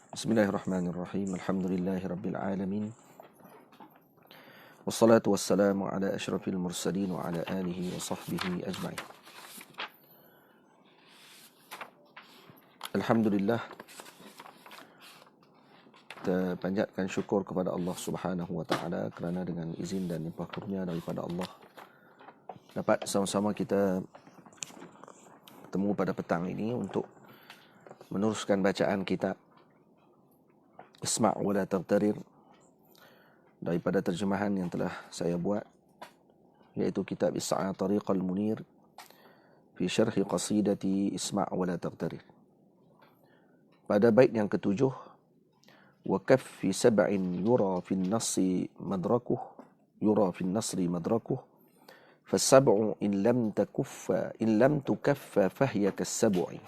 Bismillahirrahmanirrahim. Alhamdulillahirabbil alamin. Wassalatu wassalamu ala asyrafil mursalin wa ala alihi wa sahbihi ajma'in. Alhamdulillah, kita panjatkan syukur kepada Allah Subhanahu wa taala kerana dengan izin dan limpah kurnia daripada Allah dapat sama-sama kita bertemu pada petang ini untuk meneruskan bacaan kitab Isma' wa la taghtarir daripada terjemahan yang telah saya buat, iaitu kitab Is'a' Tariqal Munir fi syarhi qasidati Isma' wa la taghtarir. Pada bait yang ketujuh, wa kaffi sab'in yura fi an-nasri madrakuh fasab'u in lam tukaffa fahiya kas-sab'i.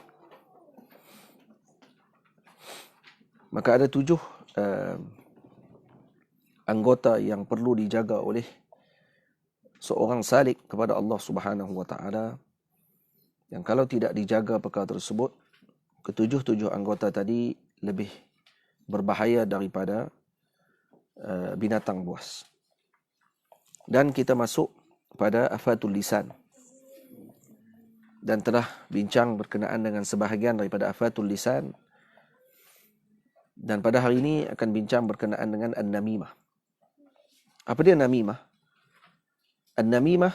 Maka ada 7 anggota yang perlu dijaga oleh seorang salik kepada Allah Subhanahu wa taala, yang kalau tidak dijaga perkara tersebut, ketujuh anggota tadi lebih berbahaya daripada binatang buas. Dan kita masuk pada afatul lisan, dan telah bincang berkenaan dengan sebahagian daripada afatul lisan. Dan pada hari ini akan bincang berkenaan dengan an-namimah. Apa dia namimah? An-namimah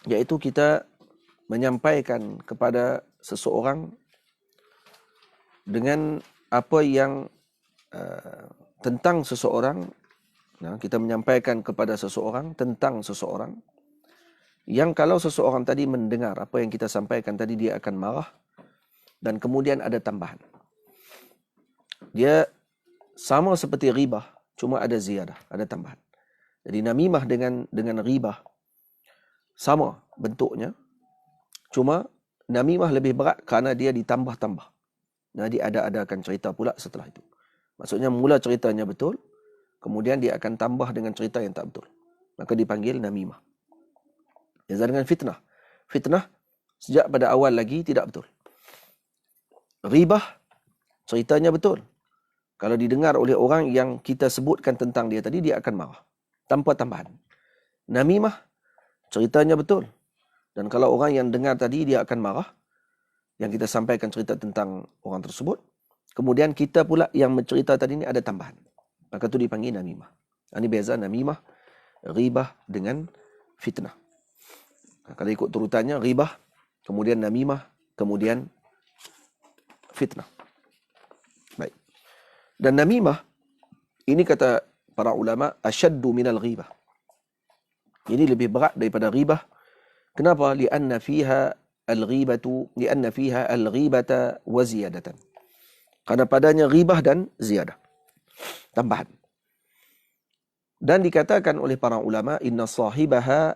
iaitu kita menyampaikan kepada seseorang dengan apa yang tentang seseorang. Kita menyampaikan kepada seseorang tentang seseorang yang kalau seseorang tadi mendengar apa yang kita sampaikan tadi, dia akan marah, dan kemudian ada tambahan. Dia sama seperti ghibah, cuma ada ziyadah, ada tambahan. Jadi namimah dengan ghibah sama bentuknya, cuma namimah lebih berat kerana dia ditambah-tambah. Jadi ada-adakan cerita pula setelah itu. Maksudnya mula ceritanya betul, kemudian dia akan tambah dengan cerita yang tak betul. Maka dipanggil namimah. Beza dengan fitnah. Fitnah sejak pada awal lagi tidak betul. Ghibah ceritanya betul. Kalau didengar oleh orang yang kita sebutkan tentang dia tadi, dia akan marah tanpa tambahan. Namimah ceritanya betul, dan kalau orang yang dengar tadi, dia akan marah yang kita sampaikan cerita tentang orang tersebut. Kemudian kita pula yang mencerita tadi ini ada tambahan. Maka itu dipanggil namimah. Ini beza namimah, ghibah dengan fitnah. Kalau ikut turutannya, ghibah, kemudian namimah, kemudian fitnah. Baik. Dan namimah ini kata para ulama asyaddu minal ghibah. Ini lebih berat daripada ghibah. Kenapa? Lianna fiha al-ghibata wa ziyadatan. Karena padanya ghibah dan ziyadah, tambahan. Dan dikatakan oleh para ulama, inna sahibaha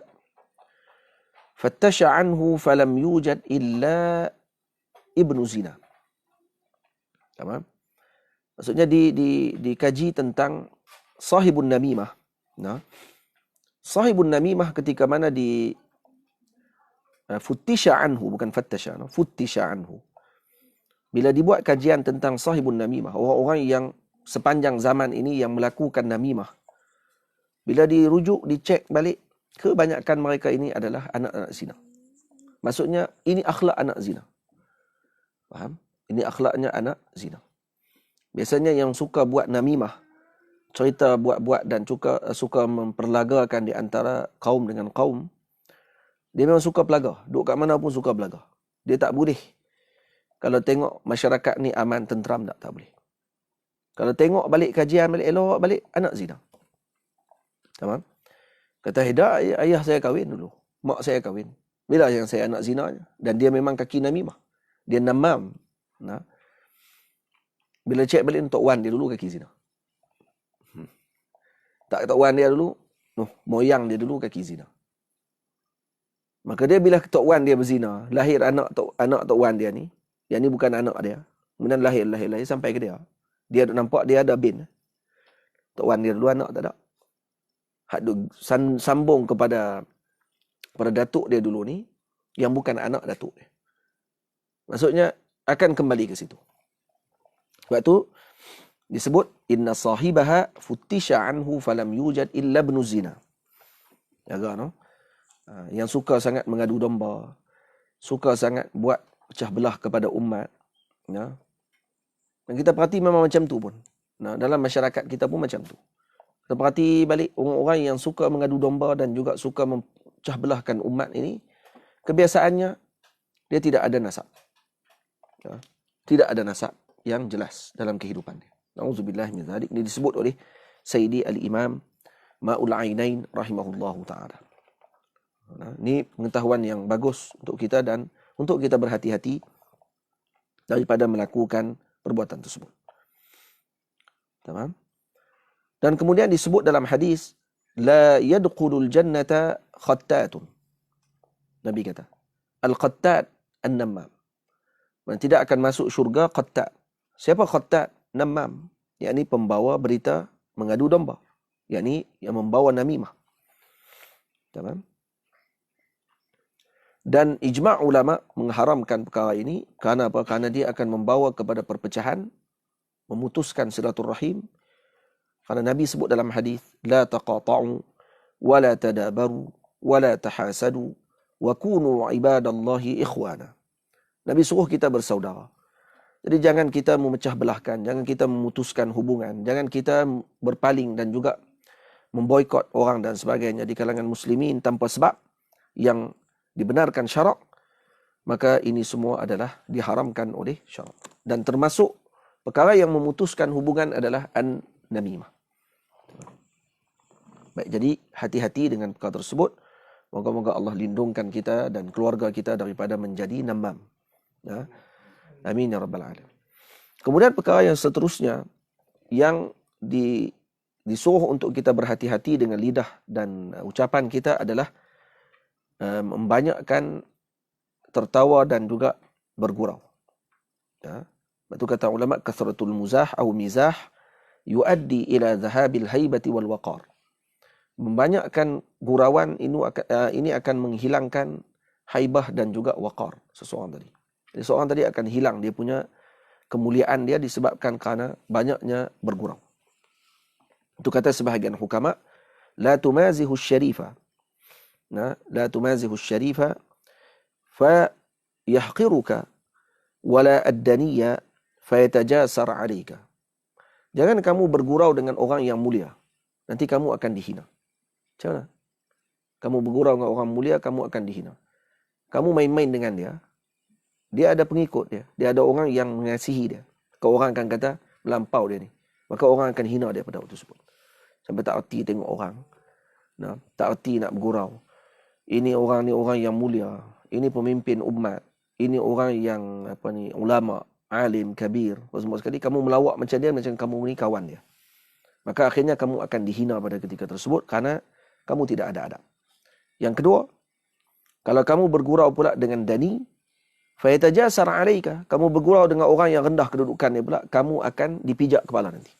fattasha anhu falam yujad illa ibnu zina. Tamam? Maksudnya dikaji tentang sahibun namimah. Sahibun namimah ketika mana di futtisha anhu, bukan fattasha, futtisha anhu. Bila dibuat kajian tentang sahibun namimah, orang-orang yang sepanjang zaman ini yang melakukan namimah, bila dirujuk, dicek balik, kebanyakan mereka ini adalah anak-anak zina. Maksudnya ini akhlak anak zina. Faham? Ini akhlaknya anak zina. Biasanya yang suka buat namimah, cerita buat-buat dan suka memperlagakan di antara kaum dengan kaum, dia memang suka pelaga. Duduk kat mana pun suka pelaga. Dia tak boleh. Kalau tengok masyarakat ni aman, tenteram, tak boleh. Kalau tengok balik kajian, balik elok, balik anak zina. Tamam? Kata Hidayah, ayah saya kahwin dulu. Mak saya kahwin. Bila yang saya anak zina? Dan dia memang kaki namimah. Dia namam. Bila cek balik, Tok Wan dia dulu kaki zina. Tak Tok Wan dia dulu, moyang dia dulu kaki zina. Maka dia bila Tok Wan dia berzina, lahir anak Tok Wan dia ni, yang ni bukan anak dia. Kemudian lahir sampai ke dia. Dia nampak dia ada bin. Tok Wan dia dulu anak tak ada. Sambung kepada datuk dia dulu ni, yang bukan anak datuk dia. Maksudnya akan kembali ke situ. Sebab tu disebut inna sahibaha futtisha anhu falam yujad illa ibnu zina. Jaga no. Yang suka sangat mengadu domba, suka sangat buat pecah belah kepada umat. Ya. Dan kita perhati memang macam tu pun. Nah, dalam masyarakat kita pun macam tu. Kita perhati balik orang-orang yang suka mengadu domba dan juga suka memecah belahkan umat ini, kebiasaannya dia tidak ada nasab. Ya. Tidak ada nasab yang jelas dalam kehidupan dia. Nauzubillah min dzalik. Ini disebut oleh Sayyidi Al-Imam Ma'ul Ainain rahimahullahu ta'ala. Nah, ini pengetahuan yang bagus untuk kita dan untuk kita berhati-hati daripada melakukan perbuatan tersebut. Tamam? Dan kemudian disebut dalam hadis, la yadkhulul jannata khattatun. Nabi kata, al-khattat an-nammam. Dan tidak akan masuk syurga khattat. Siapa khattat? Nammam, yakni pembawa berita mengadu domba, yakni yang membawa namimah. Tamam? Dan ijma' ulama mengharamkan perkara ini kerana apa? Kerana dia akan membawa kepada perpecahan, memutuskan silaturahim. Kerana Nabi sebut dalam hadis, la taqata'u wa la tadabaru wa la tahasadu wa kunu ibadallahi ikhwana. Nabi suruh kita bersaudara. Jadi jangan kita memecah belahkan, jangan kita memutuskan hubungan, jangan kita berpaling dan juga memboikot orang dan sebagainya di kalangan muslimin tanpa sebab yang dibenarkan syarak, maka ini semua adalah diharamkan oleh syarak. Dan termasuk perkara yang memutuskan hubungan adalah an-namimah. Baik, jadi hati-hati dengan perkara tersebut. Moga-moga Allah lindungkan kita dan keluarga kita daripada menjadi namam. Ya. Amin ya rabbal alamin. Kemudian perkara yang seterusnya yang disuruh untuk kita berhati-hati dengan lidah dan ucapan kita adalah membanyakkan tertawa dan juga bergurau. Ya. Itu kata ulama, kathratul muzah atau mizah yuaddi ila dhahabil haibati wal waqar. Membanyakkan gurauan ini akan menghilangkan haibah dan juga waqar seseorang tadi. Jadi seorang tadi akan hilang dia punya kemuliaan dia disebabkan kerana banyaknya bergurau. Itu kata sebahagian hukama, la tumazihu syarifa. Nah, la tumazihu syarifa fa yahqiruka wala ad-daniya fa yatajasar 'alayka. Jangan kamu bergurau dengan orang yang mulia. Nanti kamu akan dihina. Macam mana? Kamu bergurau dengan orang mulia, kamu akan dihina. Kamu main-main dengan dia. Dia ada pengikut dia. Dia ada orang yang mengasihi dia. Kalau orang akan kata, melampau dia ni. Maka orang akan hina dia pada waktu tersebut. Sampai tak erti tengok orang. Nah, tak erti nak bergurau. Ini orang ni orang yang mulia. Ini pemimpin umat. Ini orang yang ulama, alim, kabir. Semua sekali kamu melawak macam dia, macam kamu ni kawan dia. Maka akhirnya kamu akan dihina pada ketika tersebut kerana kamu tidak ada adab. Yang kedua, kalau kamu bergurau pula dengan dani, fayatajasar 'alaika, kamu bergurau dengan orang yang rendah kedudukannya pula, kamu akan dipijak kepala nanti.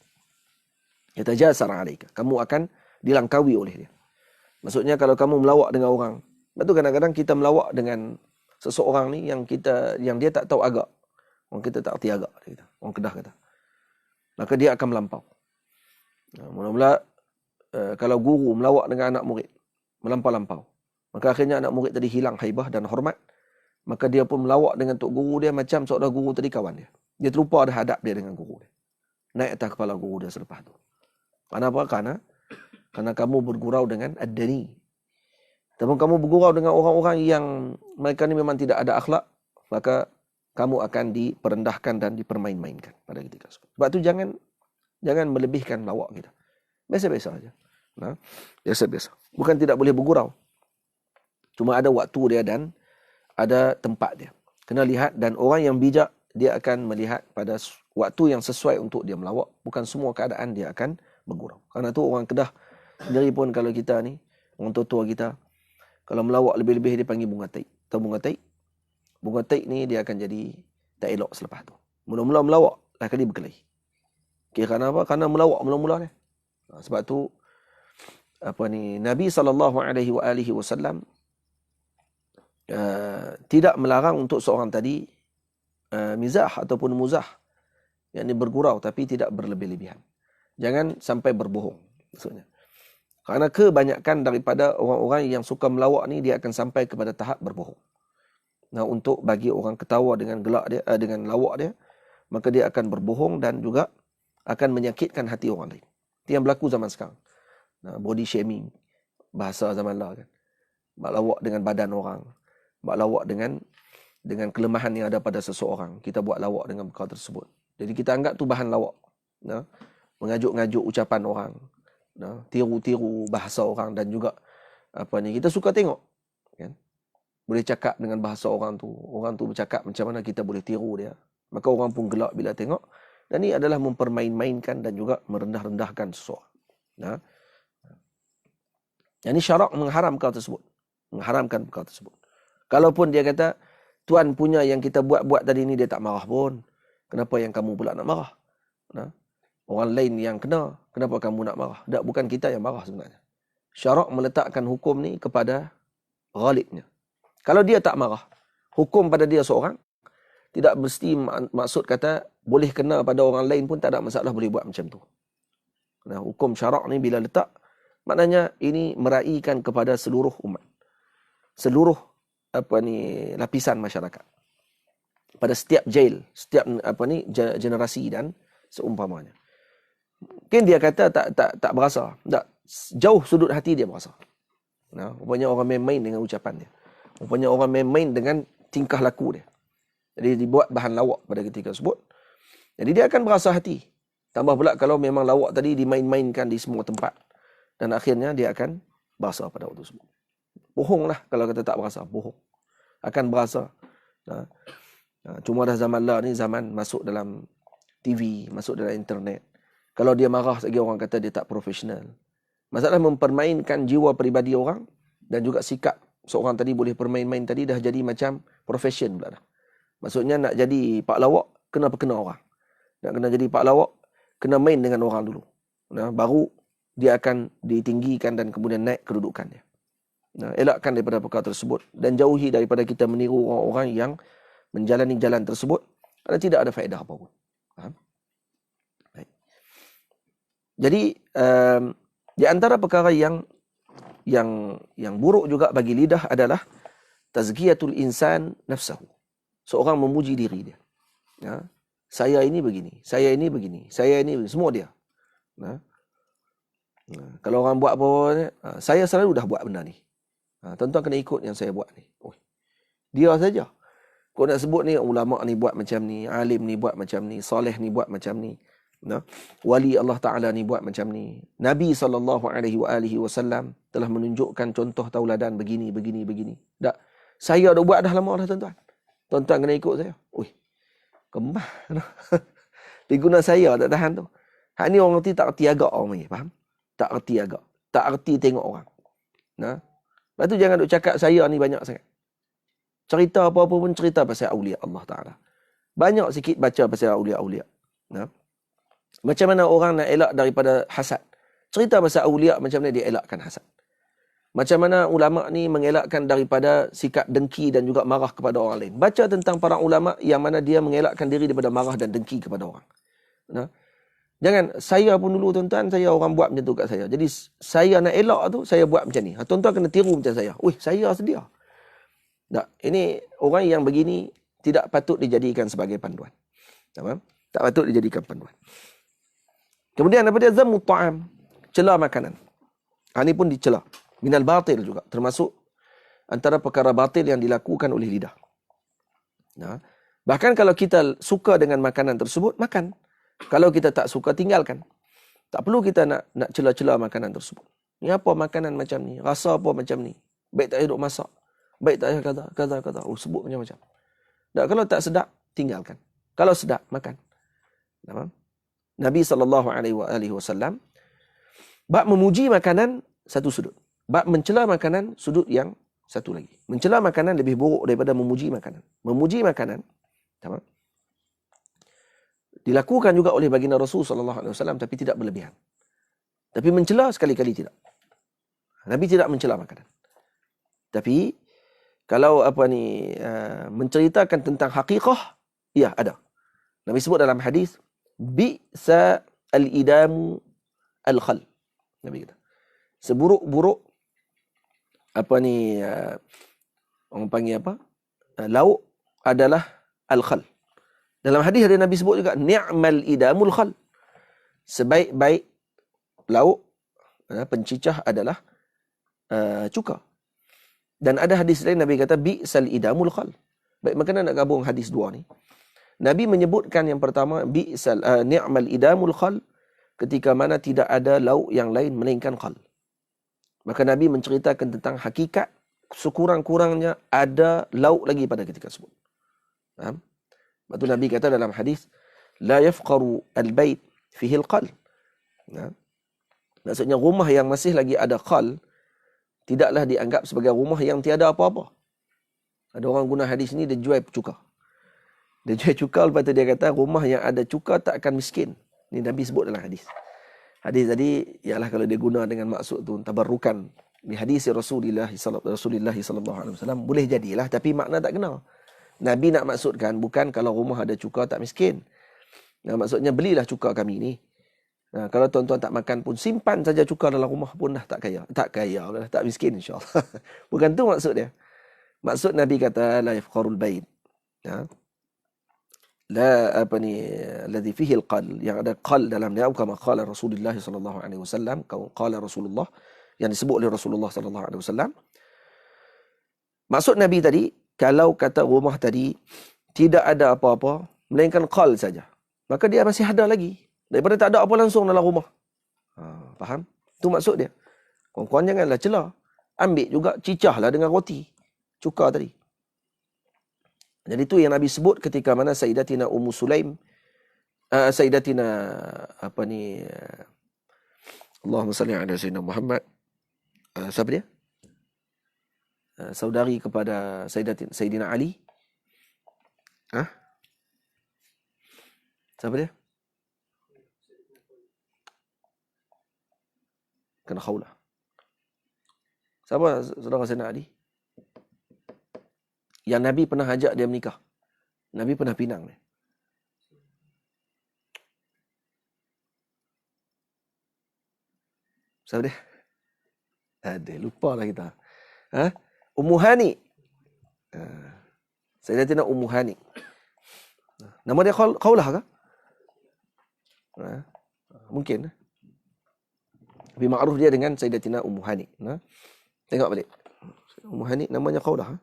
Yatajasar 'alaika, kamu akan dilangkaui oleh dia. Maksudnya kalau kamu melawak dengan orang, betul kadang-kadang kita melawak dengan seseorang ni yang dia tak tahu agak. Orang kita tak erti agak, dia kata. Orang Kedah kata. Maka dia akan melampau. Mula-mula kalau guru melawak dengan anak murid, melampau-lampau. Maka akhirnya anak murid tadi hilang haibah dan hormat. Maka dia pun melawak dengan tok guru dia macam seolah guru tadi kawan dia. Dia terlupa ada hadap dia dengan guru dia. Naik atas kepala guru dia selepas tu. Kenapa? Karena kamu bergurau dengan ad-dani. Tapi kamu bergurau dengan orang-orang yang mereka ni memang tidak ada akhlak, maka kamu akan diperendahkan dan dipermain-mainkan pada ketika tersebut. Sebab tu jangan melebihkan lawak kita. Biasa-biasa saja. Nah, biasa-biasa. Bukan tidak boleh bergurau. Cuma ada waktu dia dan ada tempat dia. Kena lihat, dan orang yang bijak dia akan melihat pada waktu yang sesuai untuk dia melawak. Bukan semua keadaan dia akan bergurau. Karena tu orang Kedah sendiri pun kalau kita ni, orang tua-tua kita, kalau melawak lebih-lebih dia panggil bunga taik. Tahu bunga taik? Bunga taik ni dia akan jadi tak elok selepas tu. Mula-mula melawak, dah kali berkelahi. Kira apa? Kerana melawak mula-mula ni. Sebab tu Nabi SAW tidak melarang untuk seorang tadi mizah ataupun muzah Yang ini bergurau tapi tidak berlebih-lebihan. Jangan sampai berbohong maksudnya. Karena kebanyakan daripada orang-orang yang suka melawak ni dia akan sampai kepada tahap berbohong. Nah, untuk bagi orang ketawa dengan gelak dia, dengan lawak dia, maka dia akan berbohong dan juga akan menyakitkan hati orang lain. Itu yang berlaku zaman sekarang. Nah, body shaming, bahasa zaman lah kan. Mak lawak dengan badan orang, mak lawak dengan kelemahan yang ada pada seseorang. Kita buat lawak dengan perkara tersebut. Jadi kita anggap tu bahan lawak. Nah, mengajuk-ngajuk ucapan orang. Nah, tiru-tiru bahasa orang dan juga kita suka tengok kan. Boleh cakap dengan bahasa orang tu bercakap macam mana kita boleh tiru dia. Maka orang pun gelak bila tengok. Dan ini adalah mempermain-mainkan dan juga merendah-rendahkan seseorang. Nah, yang ini syarak mengharamkan tersebut. Mengharamkan perkara tersebut. Kalaupun dia kata tuan punya yang kita buat-buat tadi ni dia tak marah pun, kenapa yang kamu pula nak marah? Nah, orang lain yang kena, kenapa kamu nak marah? Tak, bukan kita yang marah sebenarnya. Syarak meletakkan hukum ni kepada ghalibnya. Kalau dia tak marah, hukum pada dia seorang, tidak mesti maksud kata boleh kena pada orang lain pun tak ada masalah boleh buat macam tu. Nah, hukum syarak ni bila letak, maknanya ini meraihkan kepada seluruh umat. Seluruh lapisan masyarakat. Pada setiap jail, setiap generasi dan seumpamanya. Mungkin dia kata tak berasa. Tak, jauh sudut hati dia berasa. Nah, rupanya orang main-main dengan ucapan dia. Rupanya orang main-main dengan tingkah laku dia. Jadi dibuat bahan lawak pada ketika tersebut. Jadi dia akan berasa hati. Tambah pula kalau memang lawak tadi dimain-mainkan di semua tempat. Dan akhirnya dia akan berasa pada waktu tersebut. Bohonglah kalau kata tak berasa. Bohong. Akan berasa. Nah, cuma dah zaman lah ni zaman masuk dalam TV, masuk dalam internet. Kalau dia marah lagi orang kata dia tak profesional. Masalah mempermainkan jiwa peribadi orang dan juga sikap seorang tadi boleh permain-main tadi dah jadi macam profession pula dah. Maksudnya nak jadi pak lawak kena orang. Nak kena jadi pak lawak kena main dengan orang dulu. Nah, baru dia akan ditinggikan dan kemudian naik kedudukannya. Nah, elakkan daripada perkara tersebut dan jauhi daripada kita meniru orang-orang yang menjalani jalan tersebut kerana tidak ada faedah apapun. Faham? Baik. Jadi di antara perkara yang buruk juga bagi lidah adalah tazkiyatul insan nafsahu. Seorang memuji diri dia. Ya, saya ini begini, saya ini begini, saya ini begini, semua dia. Nah, kalau orang buat apa, saya selalu dah buat benda ni. Tuan-tuan kena ikut yang saya buat ni. Dia saja. Kau nak sebut ni, ulama ni buat macam ni, alim ni buat macam ni, soleh ni buat macam ni. Nah, wali Allah Ta'ala ni buat macam ni. Nabi SAW telah menunjukkan contoh tauladan begini. Tak, saya dah buat dah lama dah tuan-tuan. Tuan-tuan kena ikut saya. Kemah. Diguna saya tak tahan tu. Hak ni orang reti tak reti agak orang ni, faham? Tak reti agak. Tak reti tengok orang. Nah, lepas tu jangan duk cakap saya ni banyak sangat. Cerita apa-apa pun cerita pasal awliya Allah Ta'ala. Banyak sikit baca pasal awliya-awliya. Nah, macam mana orang nak elak daripada hasad. Cerita pasal awliya macam mana dia elakkan hasad. Macam mana ulama ni mengelakkan daripada sikap dengki dan juga marah kepada orang lain. Baca tentang para ulama yang mana dia mengelakkan diri daripada marah dan dengki kepada orang. Nah, jangan, saya pun dulu tuan-tuan, saya orang buat macam tu kat saya. Jadi saya nak elak tu, saya buat macam ni. Tuan-tuan kena tiru macam saya. Saya sedia. Tak, ini orang yang begini tidak patut dijadikan sebagai panduan. Tak patut dijadikan panduan. Kemudian apa dia? Zammu ta'am. Cela makanan. Ini pun dicela. Minal batil juga. Termasuk antara perkara batil yang dilakukan oleh lidah. Nah, bahkan kalau kita suka dengan makanan tersebut, makan. Kalau kita tak suka, tinggalkan. Tak perlu kita nak cela-cela makanan tersebut. Ni apa makanan macam ni? Rasa apa macam ni? Baik tak hidup masak. Baik tak kata. Sebut macam-macam. Tak, kalau tak sedap, tinggalkan. Kalau sedap, makan. Nabi SAW bab memuji makanan satu sudut. Bab mencela makanan sudut yang satu lagi. Mencela makanan lebih buruk daripada memuji makanan. Memuji makanan dilakukan juga oleh baginda Rasul SAW tapi tidak berlebihan. Tapi mencela sekali-kali tidak. Nabi tidak mencela makanan. Tapi kalau menceritakan tentang hakikah, ya ada. Nabi sebut dalam hadis, bi'sa al-idamu al-khal. Nabi kata, seburuk-buruk orang panggil lauk adalah al-khal. Dalam hadis ada Nabi sebut juga ni'mal idamul khal. Sebaik-baik lauk pencicah adalah cuka. Dan ada hadis lain Nabi kata bi'sal idamul khal. Baik, maka nak gabung hadis dua ni. Nabi menyebutkan yang pertama bi'sal ni'mal idamul khal, ketika mana tidak ada lauk yang lain melainkan khal. Maka Nabi menceritakan tentang hakikat sekurang-kurangnya ada lauk lagi pada ketika tersebut. Faham? Sebab tu Nabi kata dalam hadis, la yafqaru al-bait fihi al-qal. Maksudnya rumah yang masih lagi ada khal tidaklah dianggap sebagai rumah yang tiada apa-apa. Ada orang guna hadis ni, dia jual cuka. Dia jual cuka, lepas tu dia kata rumah yang ada cuka tak akan miskin. Ni Nabi sebut dalam hadis. Hadis tadi ialah kalau dia guna dengan maksud tu tabarrukan di hadis Rasulullah sallallahu alaihi wasallam, boleh jadilah, tapi makna tak kena. Nabi nak maksudkan bukan kalau rumah ada cuka tak miskin. Maksudnya belilah cuka kami ni. Kalau tuan-tuan tak makan pun simpan saja cuka dalam rumah pun dah tak kaya. Tak kaya dah, tak miskin insya-Allah. Bukan tu maksud dia. Maksud Nabi kata la yafqarul bait. La alladhi fihi alqal, yang ada qal dalam dia, kama qala Rasulullah sallallahu alaihi wasallam, qala Rasulullah, yang disebut oleh Rasulullah sallallahu alaihi wasallam. Maksud Nabi tadi, kalau kata rumah tadi tidak ada apa-apa melainkan qal saja, maka dia masih ada lagi daripada tak ada apa langsung dalam rumah. Faham? Tu maksud dia. Kawan-kawan janganlah celah. Ambil juga, cicahlah dengan roti cuka tadi. Jadi itu yang Nabi sebut ketika mana Sayyidatina Ummu Sulaim, Allahumma salli ala Sayyidina Muhammad, siapa dia? Saudari kepada Sayyidina Ali. Siapa dia? Kena Khawlah. Siapa saudara Sayyidina Ali? Yang Nabi pernah ajak dia menikah. Nabi pernah pinang dia. Siapa dia? Lupa lah kita. Ummu Hani. Sayyidatina Ummu Hani. Nama dia Khawlah ke? Mungkin. Lebih ma'ruf dia dengan Sayyidatina Ummu Hani. Tengok balik. Ummu Hani namanya Khawlah.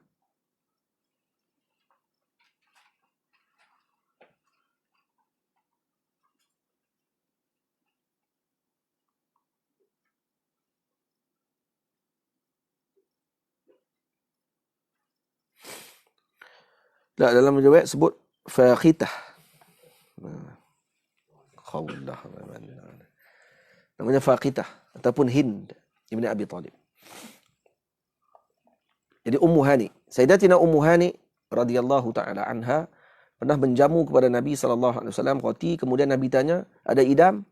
Tak, dalam riwayat sebut Fakhitah. Khawlah. Namanya Fakhitah ataupun Hind Ibn Abi Talib. Jadi Ummu Hani, Sayyidatina Ummu Hani radhiyallahu taala anha pernah menjamu kepada Nabi sallallahu alaihi wasallam roti, kemudian Nabi tanya, ada idam?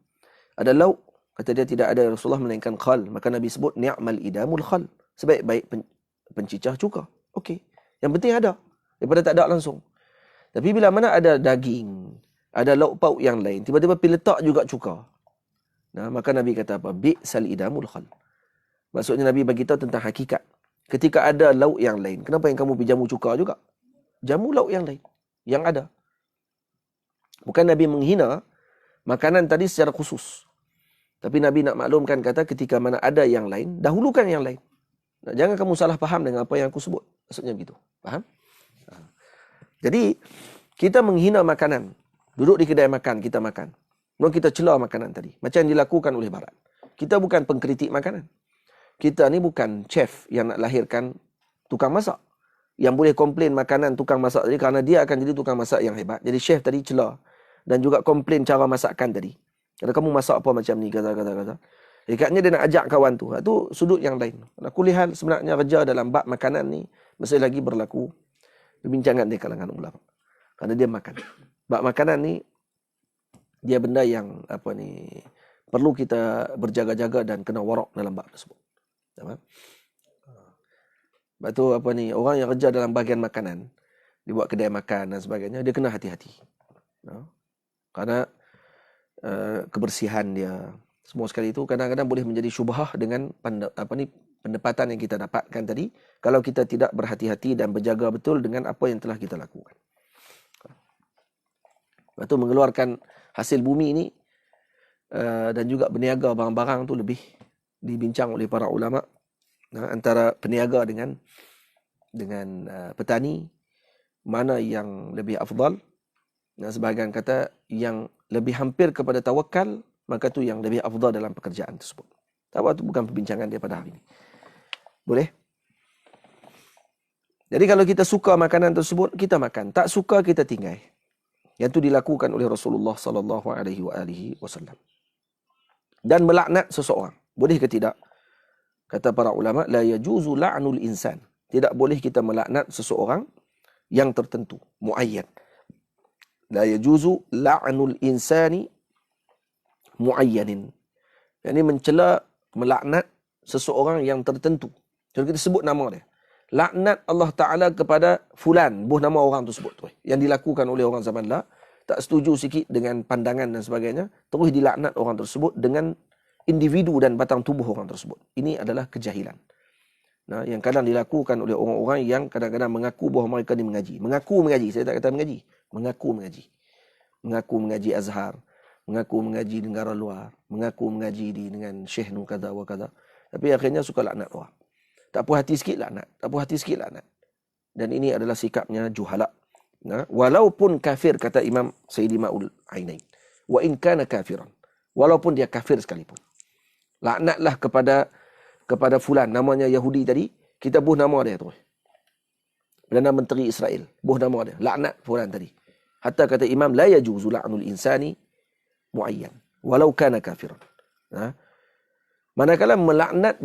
Ada lauk? Kata dia tidak ada, Rasulullah, melainkan khal. Maka Nabi sebut ni'mal idamul khal. Sebaik-baik pencicah cuka. Okey. Yang penting ada. Daripada tak ada langsung. Tapi bila mana ada daging, ada lauk pauk yang lain, tiba-tiba pergi letak juga cuka. Maka Nabi kata apa? Bi'sal idamul khal. Maksudnya Nabi bagi tahu tentang hakikat. Ketika ada lauk yang lain, kenapa yang kamu pergi jamu cuka juga? Jamu lauk yang lain. Yang ada. Bukan Nabi menghina makanan tadi secara khusus. Tapi Nabi nak maklumkan kata ketika mana ada yang lain, dahulukan yang lain. Jangan kamu salah faham dengan apa yang aku sebut. Maksudnya begitu. Faham? Jadi, kita menghina makanan. Duduk di kedai makan, kita makan. Kemudian kita celah makanan tadi. Macam yang dilakukan oleh Barat. Kita bukan pengkritik makanan. Kita ni bukan chef yang nak lahirkan tukang masak. Yang boleh komplain makanan tukang masak tadi kerana dia akan jadi tukang masak yang hebat. Jadi chef tadi celah. Dan juga komplain cara masakan tadi. Kalau kamu masak apa macam ni, kata. Dekatnya dia nak ajak kawan tu. Itu sudut yang lain. Aku lihat sebenarnya kerja dalam bab makanan ni masih lagi berlaku perbincangan di kalangan ulama. Kerana dia makan. Bab makanan ni dia benda yang perlu kita berjaga-jaga dan kena warak dalam bab tersebut. Sebab tu orang yang kerja dalam bahagian makanan, dia buat kedai makan dan sebagainya, dia kena hati-hati. Kerana kebersihan dia. Semua sekali itu kadang-kadang boleh menjadi syubhah dengan pendapatan yang kita dapatkan tadi kalau kita tidak berhati-hati dan berjaga betul dengan apa yang telah kita lakukan. Lepas tu mengeluarkan hasil bumi ini dan juga berniaga barang-barang tu lebih dibincang oleh para ulama, antara peniaga dengan petani mana yang lebih afdal. Sebahagian kata yang lebih hampir kepada tawakal, maka tu yang lebih afdal dalam pekerjaan tersebut. Tak apa, itu bukan perbincangan dia pada hari ini. Boleh? Jadi kalau kita suka makanan tersebut, kita makan. Tak suka, kita tinggal. Yang itu dilakukan oleh Rasulullah sallallahu alaihi wasallam. Dan melaknat seseorang. Boleh ke tidak? Kata para ulama, la yajuzu la'nul insan. Tidak boleh kita melaknat seseorang yang tertentu, muayyan. La yajuzu la'nul insani muayyanin. Yang ini mencela, melaknat seseorang yang tertentu. Jadi kita sebut nama dia. Laknat Allah Ta'ala kepada fulan, buh nama orang tersebut tu. Yang dilakukan oleh orang zaman lah, tak setuju sikit dengan pandangan dan sebagainya, terus dilaknat orang tersebut dengan individu dan batang tubuh orang tersebut. Ini adalah kejahilan. Yang kadang dilakukan oleh orang-orang yang kadang-kadang mengaku bahawa mereka ni mengaji. Mengaku mengaji, saya tak kata mengaji. Mengaku mengaji. Mengaku mengaji Azhar. Mengaku mengaji di negara luar. Mengaku mengaji dengan syekh nu kata wa kata. Tapi akhirnya suka laknat orang. Tak puas hati sikit laknat. Tak puas hati sikit laknat. Dan ini adalah sikapnya juhala. Walaupun kafir, kata Imam Sayyidi Ma'ul Ainain. Wa in kana kafiran. Walaupun dia kafir sekalipun. Laknatlah kepada fulan, namanya Yahudi tadi, kita buh nama dia tu. Perdana Menteri Israel, buh nama dia. Laknat fulan tadi. Hatta kata Imam, la yajuzu la'nul insani muayyan. Walau kana kafiran. Manakala melaknat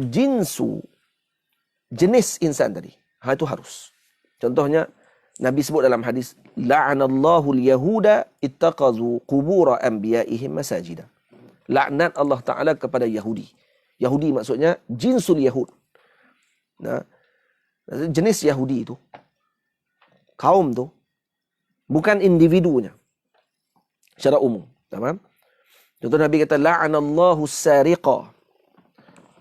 jenis insan tadi. Itu harus. Contohnya, Nabi sebut dalam hadis, la'anallahu al-yahuda ittaqazu qubura anbiya'ihim masajida. Laknat Allah Ta'ala kepada Yahudi. Yahudi maksudnya jinsul Yahud. Jenis Yahudi itu, kaum tu, bukan individunya. Secara umum. Tamam? Contoh Nabi kata, la'anallahu as-sariqa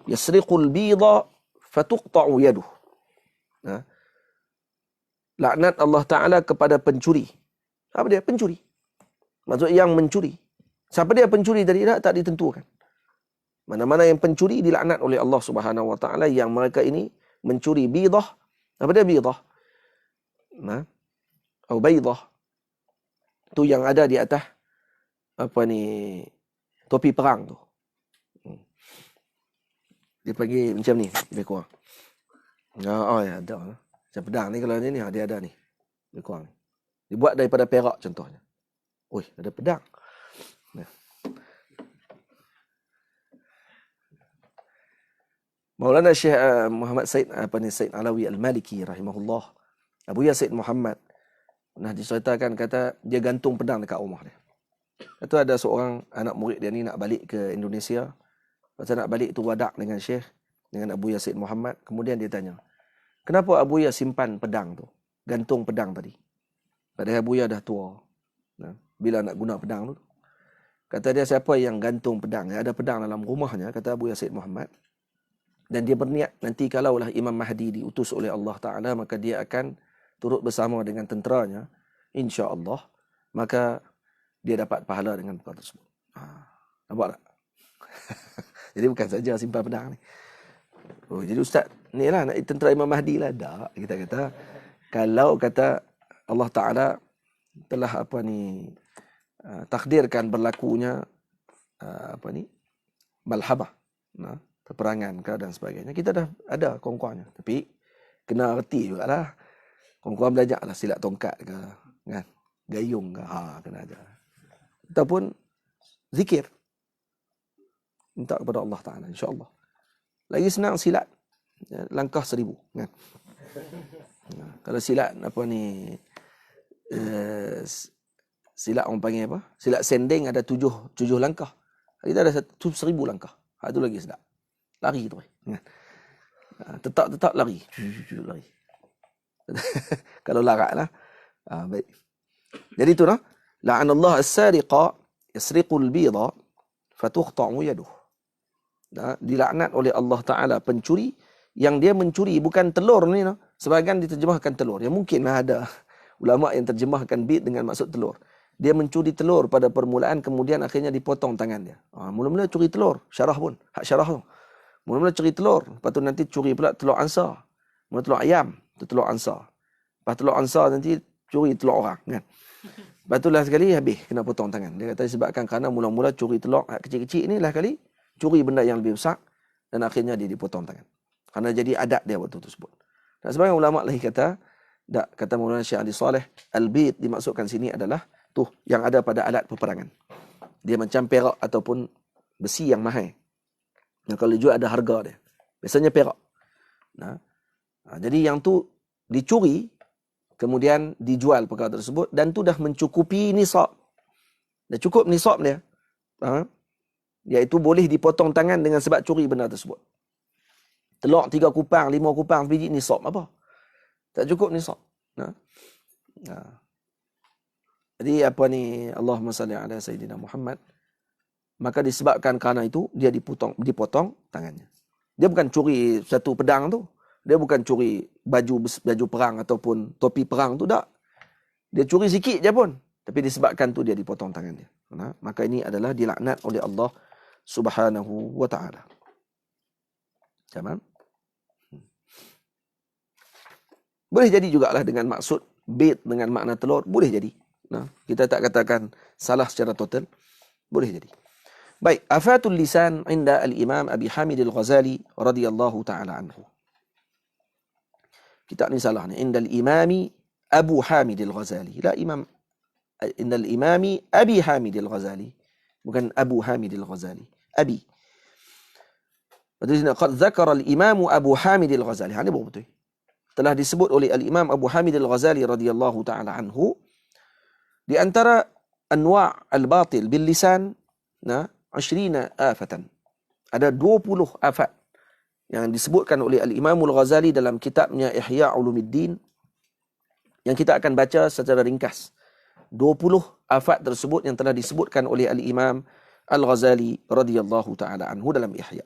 yasriqul bida fatuqta'u yaduh. Laknat Allah Ta'ala kepada pencuri. Apa dia? Pencuri. Maksud yang mencuri. Siapa dia pencuri tadi? Tak ditentukan. Mana-mana yang pencuri dilaknat oleh Allah Subhanahu Wa Ta'ala, yang mereka ini mencuri bidah. Apa dia bidah? Atau baidah. Tu yang ada di atas topi perang tu. Dia panggil macam ni, lebih kurang. Ya, ada. Macam pedang ni, kalau ni dia ada ni. Lebih kurang. Dibuat daripada perak contohnya. Oi, ada pedang. Maulana Syekh Muhammad Said Said Alawi Al-Maliki rahimahullah. Abuya Said Muhammad diceritakan, kata dia gantung pedang dekat rumah dia. Itu ada seorang anak murid dia ni nak balik ke Indonesia. Masa nak balik tu wadak dengan Syekh, dengan Abuya Said Muhammad. Kemudian dia tanya, kenapa Abuya simpan pedang tu? Gantung pedang tadi. Padahal Abuya dah tua. Bila nak guna pedang tu? Kata dia, siapa yang gantung pedang? Ada pedang dalam rumahnya, kata Abuya Said Muhammad. Dan dia berniat, nanti kalaulah Imam Mahdi diutus oleh Allah Ta'ala, maka dia akan turut bersama dengan tenteranya, insya-Allah, maka dia dapat pahala dengan perkara tersebut. Nampak tak? Jadi bukan saja simpan pedang ni. Jadi ustaz, ni lah nak tentera Imam Mahdi lah. Tak, kita kata, kalau kata Allah Ta'ala telah takdirkan berlakunya malhabah, peperangan ke dan sebagainya, kita dah ada kongkuangnya. Tapi kena erti jugalah. Kongkuang belajarlah silat tongkat ke, kan? Gayung ke, kena ajar. Ataupun zikir. Minta kepada Allah Ta'ala, insya-Allah. Lagi senang silat. Langkah 1000, kan? Kalau silat silat orang panggil apa? Silat sending ada 7 langkah. Kita ada 1000 langkah. Itu lagi sedap. Lari tu. Tetap lari. Lari. Kalau larat lah. Baik. Jadi tu lah. La'anallah as-sariqa yasriqul bidha fatuqta'u yaduh. Dilaknat oleh Allah Ta'ala pencuri yang dia mencuri bukan telur ni. Sebahagian diterjemahkan telur. Ya mungkinlah ada ulama yang terjemahkan bid dengan maksud telur. Dia mencuri telur pada permulaan, kemudian akhirnya dipotong tangan dia. Mula-mula curi telur, syarah pun, hak syarah tu. Mula-mula curi telur, lepas tu nanti curi pula telur angsa. Mula telur ayam, tu telur angsa. Lepas telur angsa nanti curi telur orang kan. Lepas tu lah sekali habis kena potong tangan. Dia kata disebabkan kerana mula-mula curi telur kecil-kecil ni lah kali curi benda yang lebih besar dan akhirnya dia dipotong tangan. Kerana jadi adat dia waktu tersebut. Dan sebagian ulama lagi kata, kata Maulana Syekh Ali Saleh, al-bid dimaksudkan sini adalah tu yang ada pada alat peperangan. Dia macam perak ataupun besi yang mahal. Yang kalau dijual ada harga dia. Biasanya perak. Jadi yang tu dicuri, kemudian dijual perkara tersebut dan tu dah mencukupi nisab. Dah cukup nisab dia. Iaitu boleh dipotong tangan dengan sebab curi benda tersebut. Telur 3 kupang, 5 kupang sebiji nisab apa? Tak cukup nisab. Jadi apa ni, Allahumma salli ala Sayyidina Muhammad. Maka disebabkan kerana itu dia dipotong tangannya. Dia bukan curi satu pedang tu. Dia bukan curi baju perang ataupun topi perang tu, tak. Dia curi sikit je pun. Tapi disebabkan tu dia dipotong tangan dia. Maka ini adalah dilaknat oleh Allah Subhanahu wa ta'ala. Macam. Boleh jadi jugalah dengan maksud bait dengan makna telur. Boleh jadi. Kita tak katakan salah secara total. Boleh jadi. Baik. Afatul lisan inda al-imam Abi Hamid al-Ghazali radhiyallahu ta'ala anhu. Kitab ni salah ni. Inda al-imami Abu Hamid al-Ghazali. La imam. Inda al-imami Abi Hamid al-Ghazali. Bukan Abu Hamid al-Ghazali. Abi. Maksudnya, qad zakara al-imamu Abu Hamid al-Ghazali. Ini betul. Telah disebut oleh al-imam Abu Hamid al-Ghazali radhiyallahu ta'ala anhu. Di antara anwa' al-batil bil lisan, 20 afatan. Ada 20 afat yang disebutkan oleh al-imam al-Ghazali dalam kitabnya Ihya Ulumuddin, yang kita akan baca secara ringkas. 20 afat tersebut yang telah disebutkan oleh al-imam al-Ghazali radhiyallahu ta'ala anhu dalam Ihya.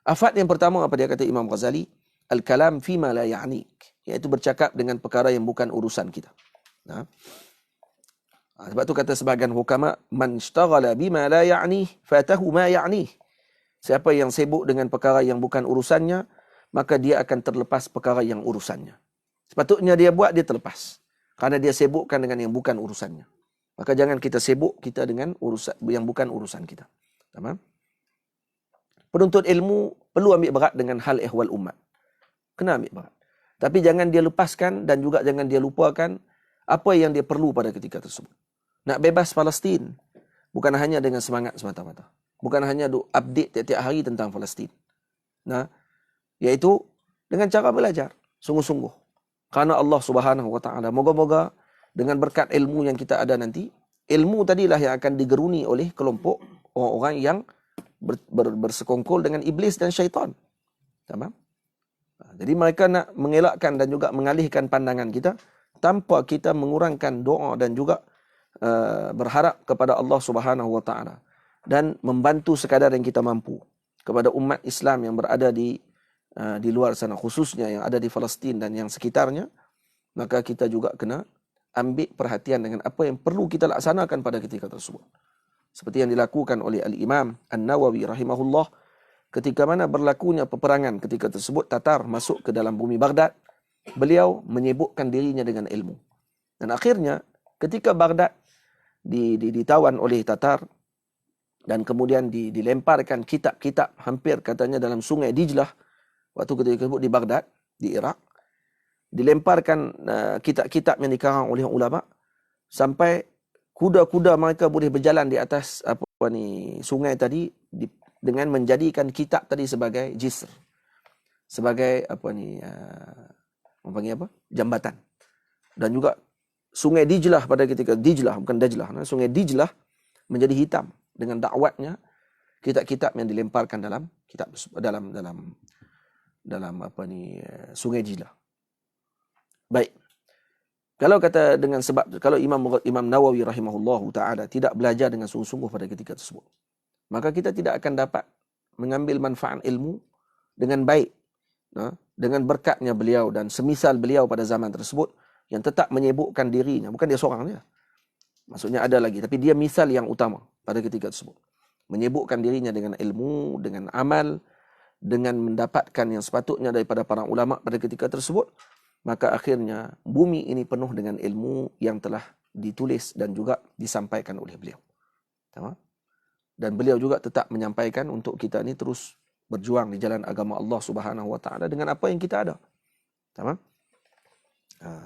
Afat yang pertama, apa dia kata Imam Ghazali? Al-kalam fima la ya'nik. Iaitu bercakap dengan perkara yang bukan urusan kita. Sebab tu kata sebahagian hukama, man ishtaghala bima la ya'nih fatahu ma ya'nih. Siapa yang sibuk dengan perkara yang bukan urusannya, maka dia akan terlepas perkara yang urusannya. Sepatutnya dia buat, dia terlepas. Kerana dia sibukkan dengan yang bukan urusannya. Maka jangan kita sibuk kita dengan urusan yang bukan urusan kita. Tamam? Penuntut ilmu perlu ambil berat dengan hal ehwal umat. Kena ambil berat. Tapi jangan dia lepaskan dan juga jangan dia lupakan apa yang dia perlu pada ketika tersebut. Nak bebas Palestin bukan hanya dengan semangat semata-mata. Bukan hanya update tiap-tiap hari tentang Palestin. Iaitu dengan cara belajar sungguh-sungguh. Kerana Allah Subhanahu wa ta'ala, moga-moga dengan berkat ilmu yang kita ada nanti, ilmu tadilah yang akan digeruni oleh kelompok orang-orang yang bersekongkol dengan iblis dan syaitan. Tamam? Jadi mereka nak mengelakkan dan juga mengalihkan pandangan kita tanpa kita mengurangkan doa dan juga berharap kepada Allah Subhanahu wa ta'ala dan membantu sekadar yang kita mampu kepada umat Islam yang berada di luar sana, khususnya yang ada di Palestin dan yang sekitarnya. Maka kita juga kena ambil perhatian dengan apa yang perlu kita laksanakan pada ketika tersebut. Seperti yang dilakukan oleh Al-Imam An-Nawawi rahimahullah ketika mana berlakunya peperangan ketika tersebut, Tatar masuk ke dalam bumi Baghdad. Beliau menyibukkan dirinya dengan ilmu. Dan akhirnya ketika Baghdad ditawan oleh Tatar dan kemudian dilemparkan kitab-kitab hampir katanya dalam sungai Dijlah, waktu ketika tersebut di Baghdad, di Iraq, dilemparkan kitab-kitab yang dikarang oleh ulama sampai kuda-kuda mereka boleh berjalan di atas sungai tadi dengan menjadikan kitab tadi sebagai jisr, sebagai jambatan. Dan juga sungai Dijlah pada ketika Dijlah, bukan Dajlah, sungai Dijlah menjadi hitam dengan dakwatnya kitab-kitab yang dilemparkan dalam kitab dalam sungai Dijlah. Baik. Kalau kata dengan sebab, kalau Imam Nawawi rahimahullahu ta'ala tidak belajar dengan sungguh-sungguh pada ketika tersebut, maka kita tidak akan dapat mengambil manfaat ilmu dengan baik, dengan berkatnya beliau dan semisal beliau pada zaman tersebut yang tetap menyibukkan dirinya, bukan dia seorang dia, maksudnya ada lagi, tapi dia misal yang utama pada ketika tersebut, menyibukkan dirinya dengan ilmu, dengan amal, dengan mendapatkan yang sepatutnya daripada para ulama pada ketika tersebut. Maka akhirnya bumi ini penuh dengan ilmu yang telah ditulis dan juga disampaikan oleh beliau. Dan beliau juga tetap menyampaikan untuk kita ini terus berjuang di jalan agama Allah Subhanahu wa taala dengan apa yang kita ada.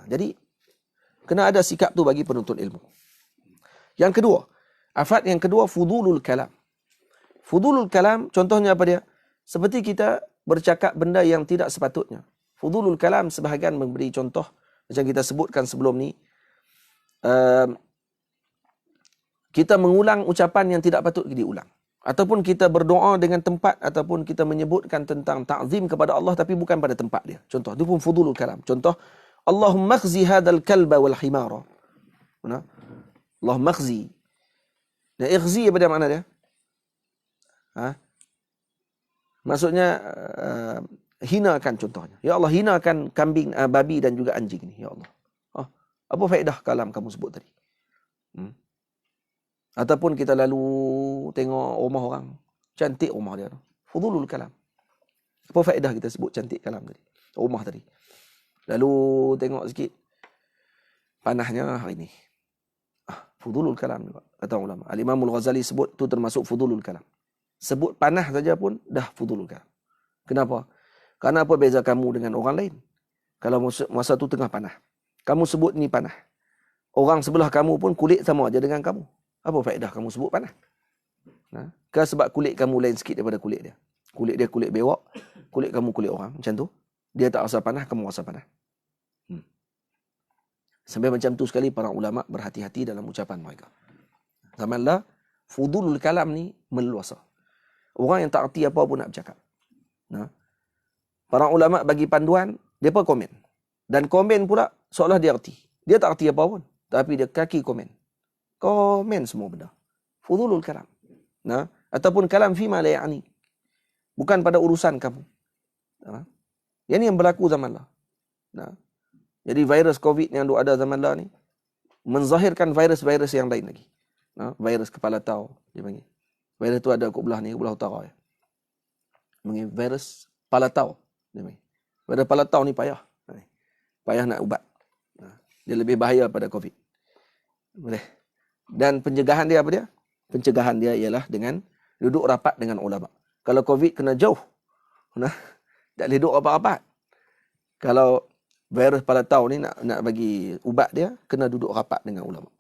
Jadi kena ada sikap tu bagi penuntut ilmu. Yang kedua, afat yang kedua, fudulul kalam. Fudulul kalam contohnya apa dia? Seperti kita bercakap benda yang tidak sepatutnya. Fudulul kalam sebahagian memberi contoh macam kita sebutkan sebelum ni, kita mengulang ucapan yang tidak patut diulang, ataupun kita berdoa dengan tempat, ataupun kita menyebutkan tentang ta'zim kepada Allah tapi bukan pada tempat dia. Contoh, itu pun fudulul kalam. Contoh, Allahumma khzi hadzal kalba wal himara. Allahumma khzi. Dan ikhzi apa dia makna dia? Maksudnya hinakan contohnya. Ya Allah, hinakan kambing, babi dan juga anjing ni. Ya Allah. Apa faedah kalam kamu sebut tadi? Ataupun kita lalu tengok rumah orang. Cantik rumah dia. Fudulul kalam. Apa faedah kita sebut cantik kalam tadi? Rumah tadi. Lalu tengok sikit. Panahnya hari ni. Fudulul kalam juga. Kata ulama. Al-Imam Al-Ghazali sebut tu termasuk fudulul kalam. Sebut panah saja pun dah fudulul kalam. Kenapa? Karena apa beza kamu dengan orang lain? Kalau masa tu tengah panah, kamu sebut ni panah. Orang sebelah kamu pun kulit sama aja dengan kamu. Apa faedah kamu sebut panah? Ke sebab kulit kamu lain sikit daripada kulit dia. Kulit dia kulit bewak, kulit kamu kulit orang. Macam tu. Dia tak rasa panah, kamu rasa panah. Sampai macam tu sekali para ulama berhati-hati dalam ucapan mereka. Zamanlah fudulul kalam ni meluasa. Orang yang tak erti apa pun nak bercakap. Para ulama bagi panduan, dia pun komen. Dan komen pula seolah dia erti. Dia tak erti apa pun. Tapi dia kaki komen. Komen semua benda. Fudulul kalam. Ataupun kalam fima la ya'ni. Bukan pada urusan kamu. Yang ni yang berlaku zaman lah. Jadi virus COVID yang ada zaman lah ni, menzahirkan virus-virus yang lain lagi. Virus kepala tau, dia panggil. Virus tu ada kat belah ni, kat belah utara. Panggil virus kepala tau. Pada kepala tau ni payah. Payah nak ubat. Dia lebih bahaya pada COVID. Boleh. Dan pencegahan dia apa dia? Pencegahan dia ialah dengan duduk rapat dengan ulama. Kalau COVID kena jauh. Tak boleh duduk rapat-rapat. Kalau virus kepala tau ni nak bagi ubat dia, kena duduk rapat dengan ulama.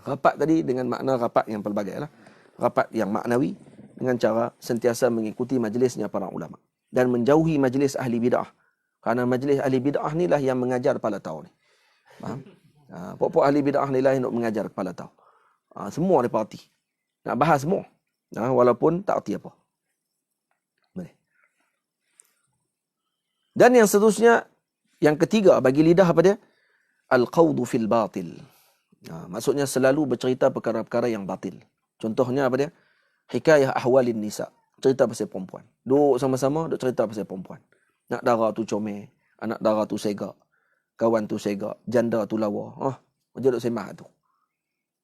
Rapat tadi dengan makna rapat yang pelbagai lah. Rapat yang maknawi dengan cara sentiasa mengikuti majlisnya para ulama. Dan menjauhi majlis ahli bid'ah. Kerana majlis ahli bid'ah ni lah yang mengajar kepala tau ni. Faham? Pokok ahli bid'ah ni lah yang nak mengajar kepala tau. Semua dia parti. Nak bahas semua. Walaupun tak erti apa. Boleh. Dan yang seterusnya, yang ketiga bagi lidah apa dia? Al-qawdu fil batil. Maksudnya selalu bercerita perkara-perkara yang batil. Contohnya apa dia? Hikayah ahwalin nisa. Cerita pasal perempuan. Duduk sama-sama, duduk cerita pasal perempuan. Nak darah tu comel, anak darah tu segak, kawan tu segak, janda tu lawa. Kerja duduk sembah tu.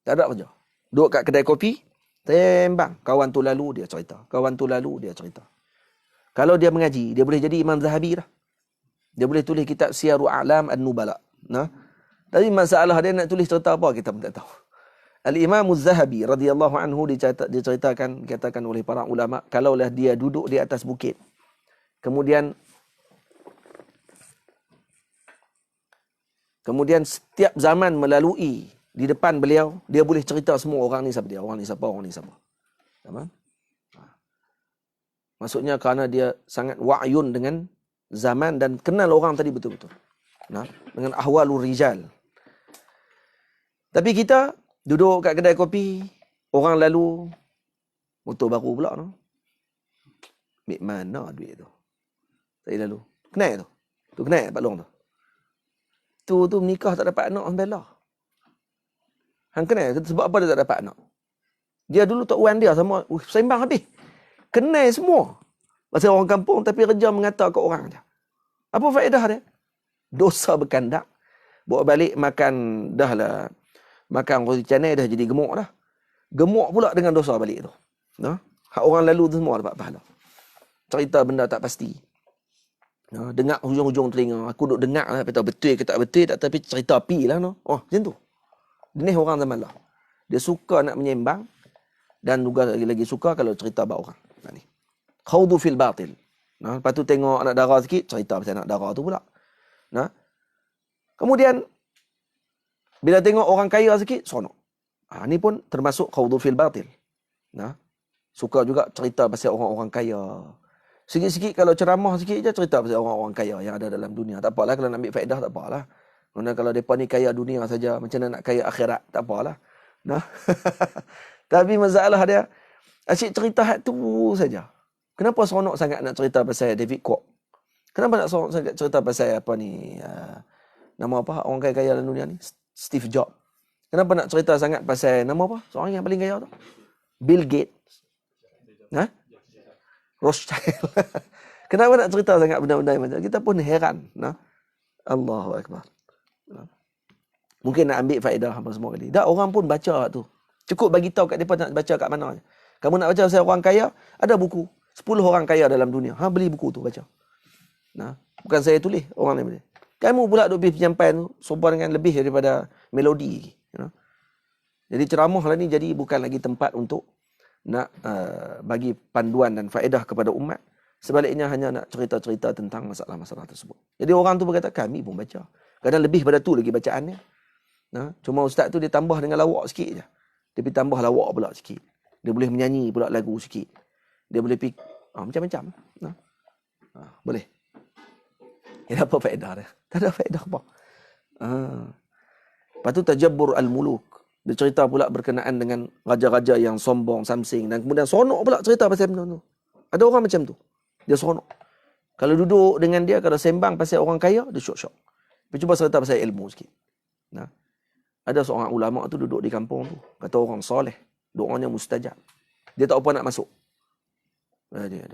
Tak ada kerja. Duduk kat kedai kopi, tembang. Kawan tu lalu, dia cerita. Kawan tu lalu, dia cerita. Kalau dia mengaji, dia boleh jadi Imam Zahabi dah. Dia boleh tulis kitab Siyaru A'lam An-Nubala. Tapi masalah dia nak tulis cerita apa, kita pun tak tahu. Al-Imam Az-Zahabi radhiyallahu anhu dikatakan oleh para ulama, kalaulah dia duduk di atas bukit, kemudian setiap zaman melalui di depan beliau, dia boleh cerita semua orang ni siapa dia, orang ni siapa, orang ni siapa. Maksudnya kerana dia sangat wa'yun dengan zaman dan kenal orang tadi betul-betul. Dengan ahwalur rijal. Tapi kita duduk kat kedai kopi, orang lalu, motor baru pula tu. Ambil mana duit tu? Saya lalu. Kenal tu? Tu kenal Pak Long tu? itu tu menikah tak dapat anak, bela. Hang kenal sebab apa dia tak dapat anak? Dia dulu Tok Wan dia sama sembang habis. Kenal semua. Pasal orang kampung tapi kerja mengata kat orang je. Apa faedah dia? Dosa berkandak. Bawa balik makan dah lah. Makan roti canai dah jadi gemuk dah. Gemuk pula dengan dosa balik tu. Nah, hak orang lalu tu semua dapat pahala. Cerita benda tak pasti. Nah, dengar hujung-hujung telinga. Aku duk dengar lah. Betul ke tak betul. Tak tapi cerita api lah. No. Oh, macam tu. Jenis orang zaman lah. Dia suka nak menyembang. Dan juga lagi suka kalau cerita bab orang. Nah, ni. Khawdu fil batil. Nah, lepas tu tengok anak dara sikit. Cerita pasal anak dara tu pula. Nah. Kemudian. Bila tengok orang kaya sikit. Sonok. Ni pun termasuk khawdu fil batil. Nah. Suka juga cerita pasal orang-orang kaya. Sikit-sikit kalau ceramah sikit je cerita pasal orang-orang kaya yang ada dalam dunia. Tak apalah kalau nak ambil faedah tak apalah. Kerana kalau mereka ni kaya dunia saja, macam mana nak kaya akhirat, tak apalah. Nah. Tapi masalah dia, asyik cerita hak tu saja. Kenapa seronok sangat nak cerita pasal David Kwok? Kenapa nak seronok sangat cerita pasal apa ni, nama apa orang kaya-kaya dalam dunia ni? Steve Jobs. Kenapa nak cerita sangat pasal nama apa? Seorang yang paling kaya tu? Bill Gates. Nah? Rothschild. Kenapa nak cerita sangat benda-benda macam tu? Kita pun heran. Nah? Allahu Akbar. Mungkin nak ambil faedah apa semua kali. Dah orang pun baca tu. Cukup bagi tahu kat depa nak baca kat mana. Kamu nak baca pasal orang kaya, ada buku. 10 orang kaya dalam dunia. Beli buku tu baca. Nah, bukan saya tulis, orang lain boleh. Kamu pula duk pergi penyampaian tu sopan dengan lebih daripada melodi. Jadi ceramah lah ni jadi bukan lagi tempat untuk nak bagi panduan dan faedah kepada umat. Sebaliknya hanya nak cerita-cerita tentang masalah-masalah tersebut. Jadi orang tu berkata, kami pun baca. Kadang lebih pada tu lagi bacaannya. Nah, cuma ustaz tu dia tambah dengan lawak sikit je. Dia pergi tambah lawak pula sikit. Dia boleh menyanyi pula lagu sikit. Dia boleh pergi macam-macam. Nah. Boleh. Dia apa faedah dia? Tak ada faedah apa. Lepas tu tajabbur al-muluk. Dia cerita pula berkenaan dengan raja-raja yang sombong, samsing. Dan kemudian seronok pula cerita pasal benda tu. Ada orang macam tu. Dia seronok. Kalau duduk dengan dia, kalau sembang pasal orang kaya, dia syok-syok. Dia cuba cerita pasal ilmu sikit. Nah. Ada seorang ulama tu duduk di kampung tu. Kata orang soleh. Doanya mustajab. Dia tak apa nak masuk. Dia.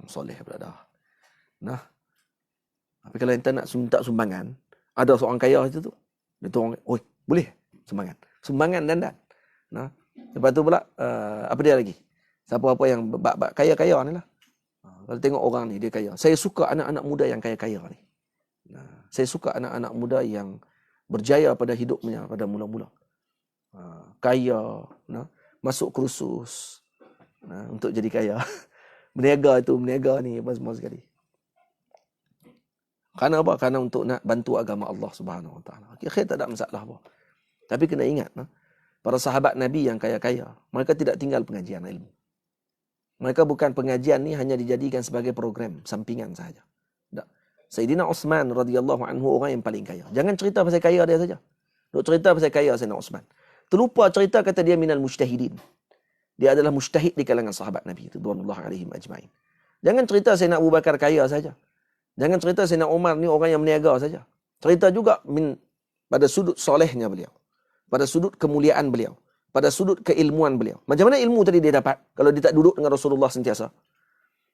Orang soleh pula dah. Nah. Tapi kalau ente nak minta sumbangan, ada seorang kaya itu tu. Dia tu orang, oi, boleh sumbangan. Sumbangan dandan. Nah. Lepas tu pula, apa dia lagi? Siapa-apa yang kaya-kaya ni lah. Kalau tengok orang ni, dia kaya. Saya suka anak-anak muda yang kaya-kaya ni. Nah. Saya suka anak-anak muda yang berjaya pada hidupnya pada mula-mula. Kaya, masuk kursus untuk jadi kaya. Berniaga ni apa semua sekali. Kerana apa? Kerana untuk nak bantu agama Allah Subhanahu Wa Taala. Akhirnya tak ada masalah apa. Tapi kena ingat, para sahabat Nabi yang kaya-kaya, mereka tidak tinggal pengajian ilmu. Mereka bukan pengajian ni hanya dijadikan sebagai program sampingan sahaja. Sayyidina Uthman radhiyallahu anhu orang yang paling kaya. Jangan cerita pasal kaya dia saja. Duk cerita pasal kaya Sayyidina Uthman. Terlupa cerita kata dia minal mujtahidin. Dia adalah mujtahid di kalangan sahabat Nabi radhiyallahu alaihim ajmain. Jangan cerita Sayyidina Abu Bakar kaya saja. Jangan cerita Sayyidina Umar ni orang yang berniaga saja. Cerita juga pada sudut solehnya beliau. Pada sudut kemuliaan beliau. Pada sudut keilmuan beliau. Macam mana ilmu tadi dia dapat kalau dia tak duduk dengan Rasulullah sentiasa?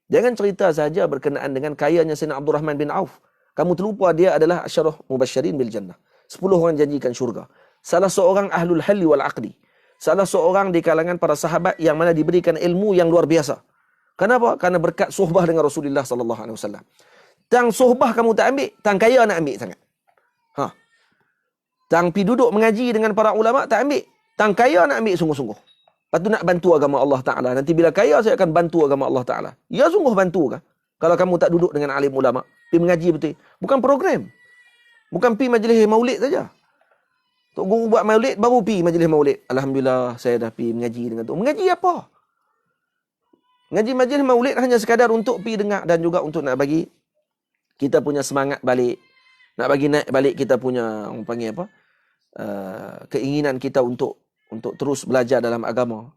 Jangan cerita saja berkenaan dengan kayanya Sayyidina Abdul Rahman bin Auf. Kamu terlupa dia adalah asyarah mubasyirin bil jannah. 10 orang janjikan syurga. Salah seorang ahlul halli wal aqdi. Salah seorang di kalangan para sahabat yang mana diberikan ilmu yang luar biasa. Kenapa? Karena berkat suhbah dengan Rasulullah sallallahu alaihi wasallam. Tang suhbah kamu tak ambil, tang kaya nak ambil sangat. Tang pi duduk mengaji dengan para ulama tak ambil, tang kaya nak ambil sungguh-sungguh. Lepas tu nak bantu agama Allah Ta'ala. Nanti bila kaya saya akan bantu agama Allah Ta'ala. Ya sungguh bantu kah? Kalau kamu tak duduk dengan alim ulama. Pergi mengaji betul. Bukan program. Bukan pergi majlis maulid saja. Tok guru buat maulid, baru pergi majlis maulid. Alhamdulillah saya dah pergi mengaji dengan tu. Mengaji apa? Mengaji majlis maulid hanya sekadar untuk pergi dengar. Dan juga untuk nak bagi kita punya semangat balik. Nak bagi naik balik kita punya, orang panggil apa? Keinginan kita untuk terus belajar dalam agama.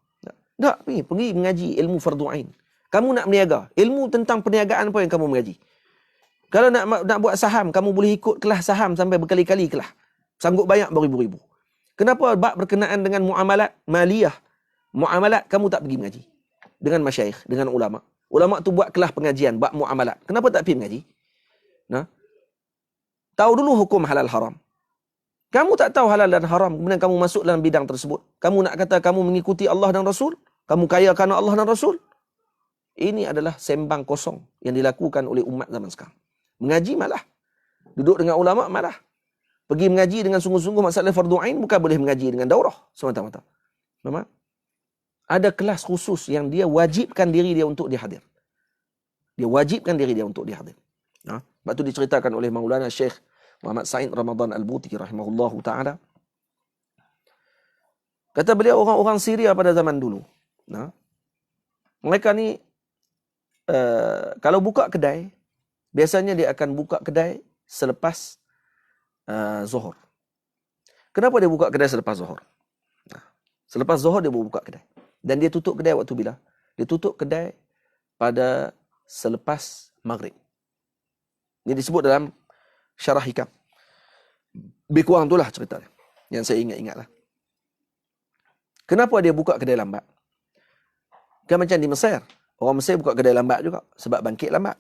Tak, pergi mengaji ilmu fardu ain. Kamu nak berniaga, ilmu tentang perniagaan apa yang kamu mengaji? Kalau nak buat saham, kamu boleh ikut kelas saham sampai berkali-kali kelas. Sanggup bayar beribu-ribu. Kenapa bab berkenaan dengan muamalat maliyah? Muamalat kamu tak pergi mengaji dengan masyayikh, dengan ulama. Ulama tu buat kelas pengajian bab muamalat. Kenapa tak pergi mengaji? Nah, tahu dulu hukum halal haram. Kamu tak tahu halal dan haram, kemudian kamu masuk dalam bidang tersebut. Kamu nak kata kamu mengikuti Allah dan Rasul? Kamu kaya kerana Allah dan Rasul? Ini adalah sembang kosong yang dilakukan oleh umat zaman sekarang. Mengaji malah. Duduk dengan ulama malah. Pergi mengaji dengan sungguh-sungguh masalah fardu ain, bukan boleh mengaji dengan daurah semata-mata. Memang ada kelas khusus yang dia wajibkan diri dia untuk dihadir. Dia wajibkan diri dia untuk dihadir. Sebab tu diceritakan oleh Maulana Syekh Muhammad Said Ramadan Al-Buti rahimahullahu ta'ala. Kata beliau, orang-orang Syria pada zaman dulu, mereka ni kalau buka kedai, biasanya dia akan buka kedai selepas Zuhur. Kenapa dia buka kedai selepas Zuhur? Selepas Zuhur dia buka kedai. Dan dia tutup kedai waktu bila? Dia tutup kedai pada selepas Maghrib. Ini disebut dalam Syarah Hikam. Lebih kurang itulah cerita yang saya ingat-ingatlah. Kenapa dia buka kedai lambat? Kan macam di Mesir. Orang Mesir buka kedai lambat juga sebab bangkit lambat.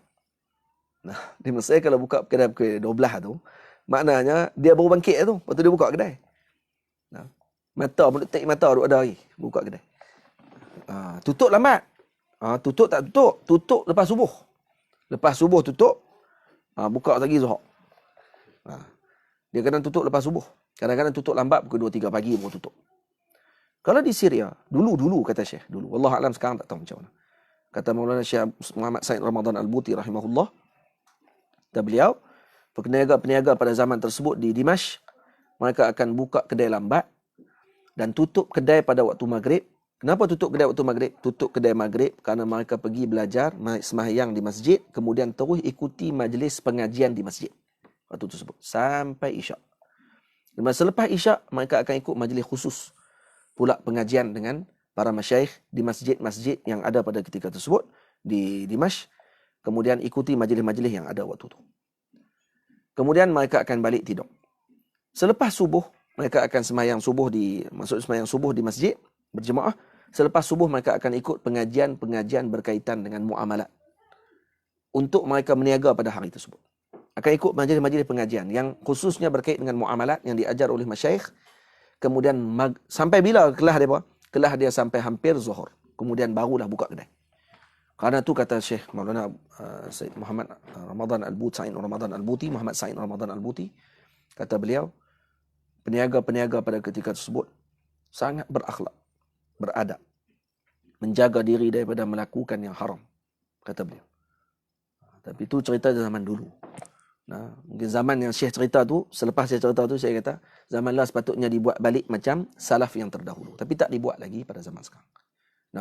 Di Mesir kalau buka kedai pukul 12 tu, maknanya dia baru bangkit tu. Lepas tu dia buka kedai. Mata pun tak mata duk ada lagi. Buka kedai. Tutup lambat. Tutup tak tutup. Tutup lepas subuh. Lepas subuh tutup. Buka lagi Zuhur. Dia kadang tutup lepas subuh. Kadang-kadang tutup lambat pukul 2-3 pagi baru tutup. Kalau di Syria, dulu kata Syekh. Dulu. Wallahualam sekarang tak tahu macam mana. Kata Maulana Syekh Muhammad Said Ramadan Al-Buti rahimahullah. Kata beliau, peniaga-peniaga pada zaman tersebut di Dimashq, mereka akan buka kedai lambat dan tutup kedai pada waktu maghrib. Kenapa tutup kedai waktu maghrib? Tutup kedai maghrib kerana mereka pergi belajar, sembahyang di masjid, kemudian terus ikuti majlis pengajian di masjid waktu tersebut sampai isyak. Dan selepas isyak, mereka akan ikut majlis khusus pula pengajian dengan para masyayikh di masjid-masjid yang ada pada ketika tersebut di Dimashq. Kemudian ikuti majlis-majlis yang ada waktu itu. Kemudian mereka akan balik tidur. Selepas subuh, mereka akan sembahyang subuh di masjid berjemaah. Selepas subuh mereka akan ikut pengajian-pengajian berkaitan dengan muamalat untuk mereka berniaga pada hari tersebut. Akan ikut majlis-majlis pengajian yang khususnya berkait dengan muamalat yang diajar oleh masyayikh. Kemudian sampai bila kelas dia apa? Kelas dia sampai hampir Zuhur. Kemudian barulah buka kedai. Karena tu kata Syekh Maulana Said Muhammad Ramadan Al-Buti, Said Ramadan Al-Buti, Muhammad Said Ramadan Al-Buti, kata beliau, peniaga-peniaga pada ketika tersebut sangat berakhlak, beradab, menjaga diri daripada melakukan yang haram, kata beliau. Tapi itu cerita zaman dulu. Mungkin zaman yang Syekh cerita tu, selepas saya cerita tu, saya kata, zaman lah sepatutnya dibuat balik macam salaf yang terdahulu. Tapi tak dibuat lagi pada zaman sekarang.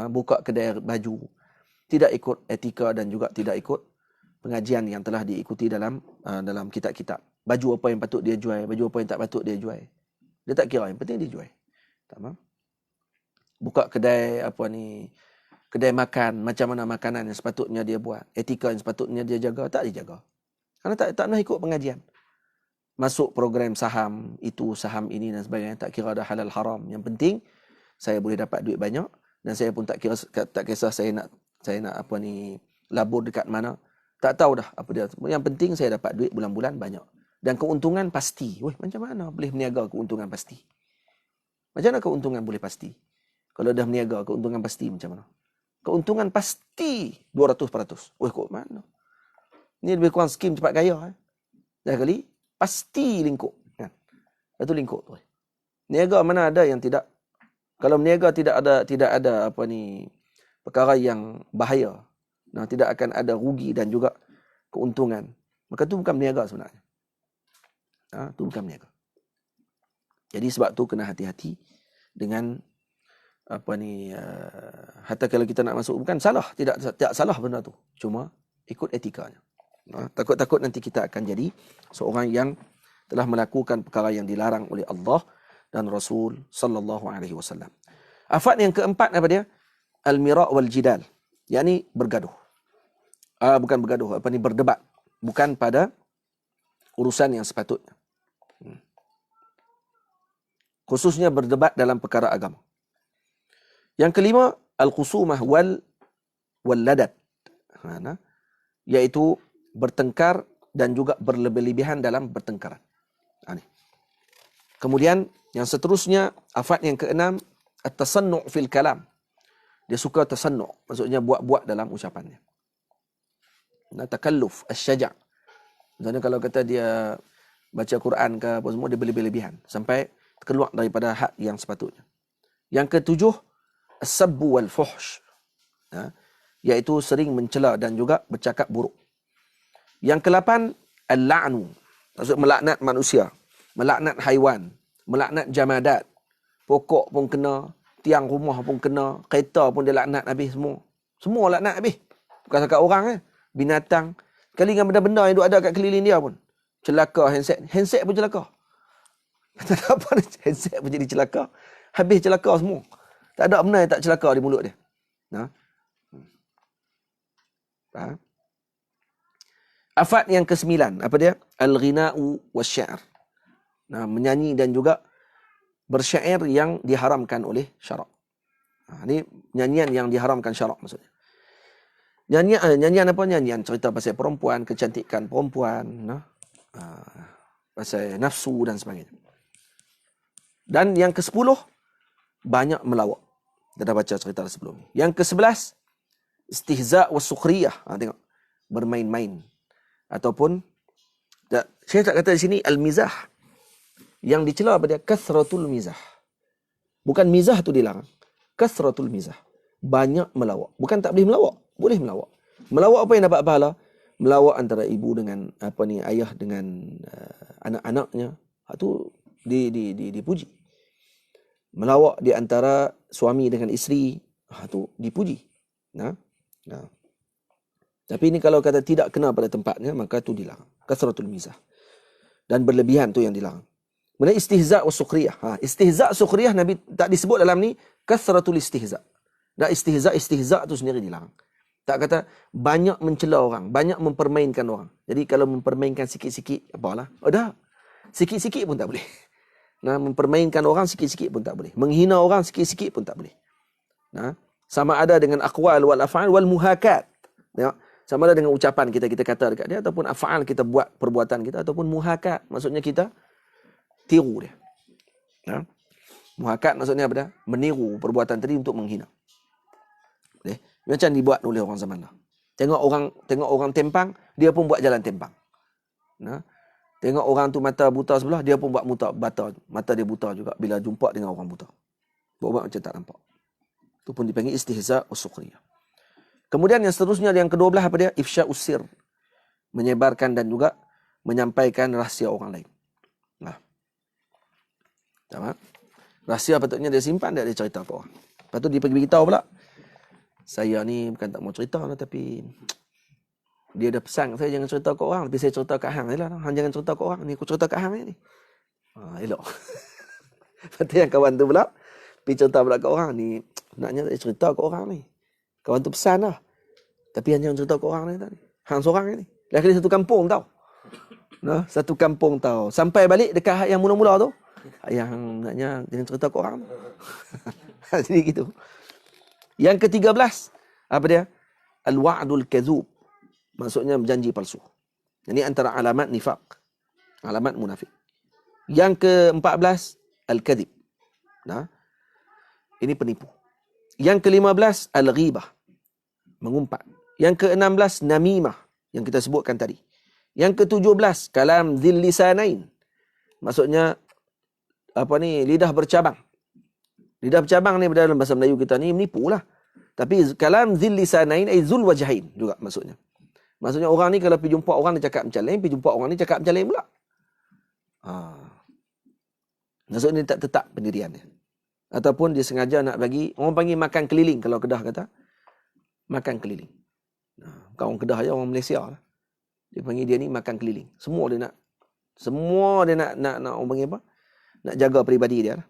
Buka kedai baju, tidak ikut etika dan juga tidak ikut pengajian yang telah diikuti dalam kitab-kitab. Baju apa yang patut dia jual, baju apa yang tak patut dia jual. Dia tak kira, yang penting dia jual. Tamam? Buka kedai kedai makan, macam mana makanan yang sepatutnya dia buat, etika yang sepatutnya dia jaga, tak dijaga. Karena tak pernah ikut pengajian. Masuk program saham, itu saham ini dan sebagainya, tak kira ada halal haram. Yang penting saya boleh dapat duit banyak dan saya pun tak kisah saya nak labur dekat mana. Tak tahu dah apa dia. Yang penting saya dapat duit bulan-bulan banyak. Dan keuntungan pasti. Macam mana boleh berniaga keuntungan pasti? Macam mana keuntungan boleh pasti? Kalau dah berniaga keuntungan pasti macam mana? Keuntungan pasti 200%. Kok mana? Ini lebih kurang skim cepat kaya. Dah kali pasti lingkup. Kan? Itu lingkup tu. Niaga mana ada yang tidak. Kalau berniaga tidak ada perkara yang bahaya. Tidak akan ada rugi dan juga keuntungan. Maka itu bukan berniaga sebenarnya. Itu bukan berniaga. Jadi sebab tu kena hati-hati dengan hatta kalau kita nak masuk bukan salah, tidak salah benda tu. Cuma ikut etikanya. Takut-takut nanti kita akan jadi seorang yang telah melakukan perkara yang dilarang oleh Allah dan Rasul sallallahu alaihi wasallam. Afat yang keempat apa dia? Al-mira' wal jidal. Yakni bergaduh. Bukan bergaduh, berdebat. bukan pada urusan yang sepatutnya. Khususnya berdebat dalam perkara agama. Yang kelima, al-khusumah wal-ladat. Iaitu bertengkar dan juga berlebih-lebihan dalam bertengkaran. Kemudian yang seterusnya, afad yang keenam, at-tasannu' fil kalam. Dia suka tasannu', maksudnya buat-buat dalam ucapannya. Takalluf, asy-syaja'. Misalnya kalau kata dia baca Quran ke apa semua, dia berlebih-lebihan sampai keluar daripada hak yang sepatutnya. Yang ketujuh, as-sabbu wal fuhsh. Iaitu sering mencela dan juga bercakap buruk. Yang ke-8, al-la'nu. Maksud melaknat manusia, melaknat haiwan, melaknat jamadat. Pokok pun kena, tiang rumah pun kena, kereta pun dia laknat habis semua. Semua laknat habis. Bukan setakat orang binatang. Kali dengan benda-benda yang ada kat keliling dia pun. Celaka handset. Handset pun celaka. Tak ada apa, handset pun jadi celaka. Habis celaka semua. Tak ada benda yang tak celaka di mulut dia. Afad yang ke-9, apa dia? Al-ghina'u wasya'r. Menyanyi dan juga bersyair yang diharamkan oleh syarak. Ini nyanyian yang diharamkan syarak maksudnya. Nyanyian apa? Nyanyian cerita pasal perempuan, kecantikan perempuan, pasal nafsu dan sebagainya. Dan yang ke-10, banyak melawak. Kita dah baca cerita sebelum ni. Yang ke-11, istihza' wa sukhriyah. Tengok. Bermain-main. Ataupun, saya tak kata di sini al-mizah. Yang dicela apa dia? Kathratul mizah. Bukan mizah tu dilarang. Kathratul mizah. Banyak melawak. Bukan tak boleh melawak. Boleh melawak. Melawak apa yang dapat pahala? Melawak antara ibu dengan ayah dengan anak-anaknya. Itu dipuji. Melawak di antara suami dengan isteri. Itu dipuji. Tapi ini kalau kata tidak kena pada tempatnya, maka itu dilarang. Kathratul mizah. Dan berlebihan tu yang dilarang. Kemudian istihza' wa sukhriyah. Istihza' sukhriyah Nabi tak disebut dalam ni kathratul istihza'. Dan istihza' tu sendiri dilarang. Tak kata banyak mencela orang, banyak mempermainkan orang. Jadi kalau mempermainkan sikit-sikit, apalah. Dah. Sikit-sikit pun tak boleh. Mempermainkan orang sikit-sikit pun tak boleh. Menghina orang sikit-sikit pun tak boleh. Sama ada dengan aqwal wal af'al wal muhakat. Tengok. Sama ada dengan ucapan kita kata dekat dia, ataupun af'al kita buat perbuatan kita, ataupun muhakat. Maksudnya kita tiru dia. Muhakat maksudnya apa dah? Meniru perbuatan tadi untuk menghina. Macam dibuat oleh orang zaman dah. Tengok orang tempang, dia pun buat jalan tempang. Tengok orang tu mata buta sebelah, dia pun buat mata dia buta juga bila jumpa dengan orang buta. Buat macam tak nampak. Itu pun dipanggil istihza' was-sukhriyah. Kemudian yang seterusnya, yang ke-12 apa dia? Ifsya'us sir. Menyebarkan dan juga menyampaikan rahsia orang lain. Rahsia patutnya dia simpan, dia cerita ke orang. Lepas tu dia pergi beritahu pula. Saya ni bukan tak mau cerita lah, tapi dia dah pesan saya jangan cerita ke orang. Tapi saya cerita kat hang je lah. Hang jangan cerita ke orang. Ni aku cerita kat hang ni. Elok. Lepas tu yang kawan tu pula pergi cerita pula ke orang ni. Naknya tak cerita ke orang ni. Kawan tu pesan lah. Tapi hang jangan cerita ke orang ni tadi. Hang seorang ni. Lagi satu kampung tau. Satu kampung tau. Sampai balik dekat yang mula-mula tu. Yang naknya jangan cerita ke orang. Jadi gitu. Yang ke-13, apa dia? Al-wa'dul kadzub. Maksudnya berjanji palsu. Ini antara alamat nifaq. Alamat munafik. Yang ke-14, al-kadzib. Ini penipu. Yang ke-15, al-ghibah. Mengumpat. Yang ke-16, namimah. Yang kita sebutkan tadi. Yang ke-17, kalam dzil lisanain. Maksudnya, lidah bercabang. Lidah bercabang ni dalam bahasa Melayu kita ni menipu lah. Tapi kalam dzil lisanain ay zul wajhain juga maksudnya. Maksudnya orang ni kalau pergi jumpa orang dia cakap macam lain, pergi jumpa orang ni cakap macam lain pula. Maksudnya dia tak tetap pendirian dia. Ataupun dia sengaja nak bagi, orang panggil makan keliling kalau Kedah kata. Makan keliling. Bukan orang Kedah je, orang Malaysia lah. Dia panggil dia ni makan keliling. Semua dia nak orang panggil apa? Nak jaga peribadi dia lah.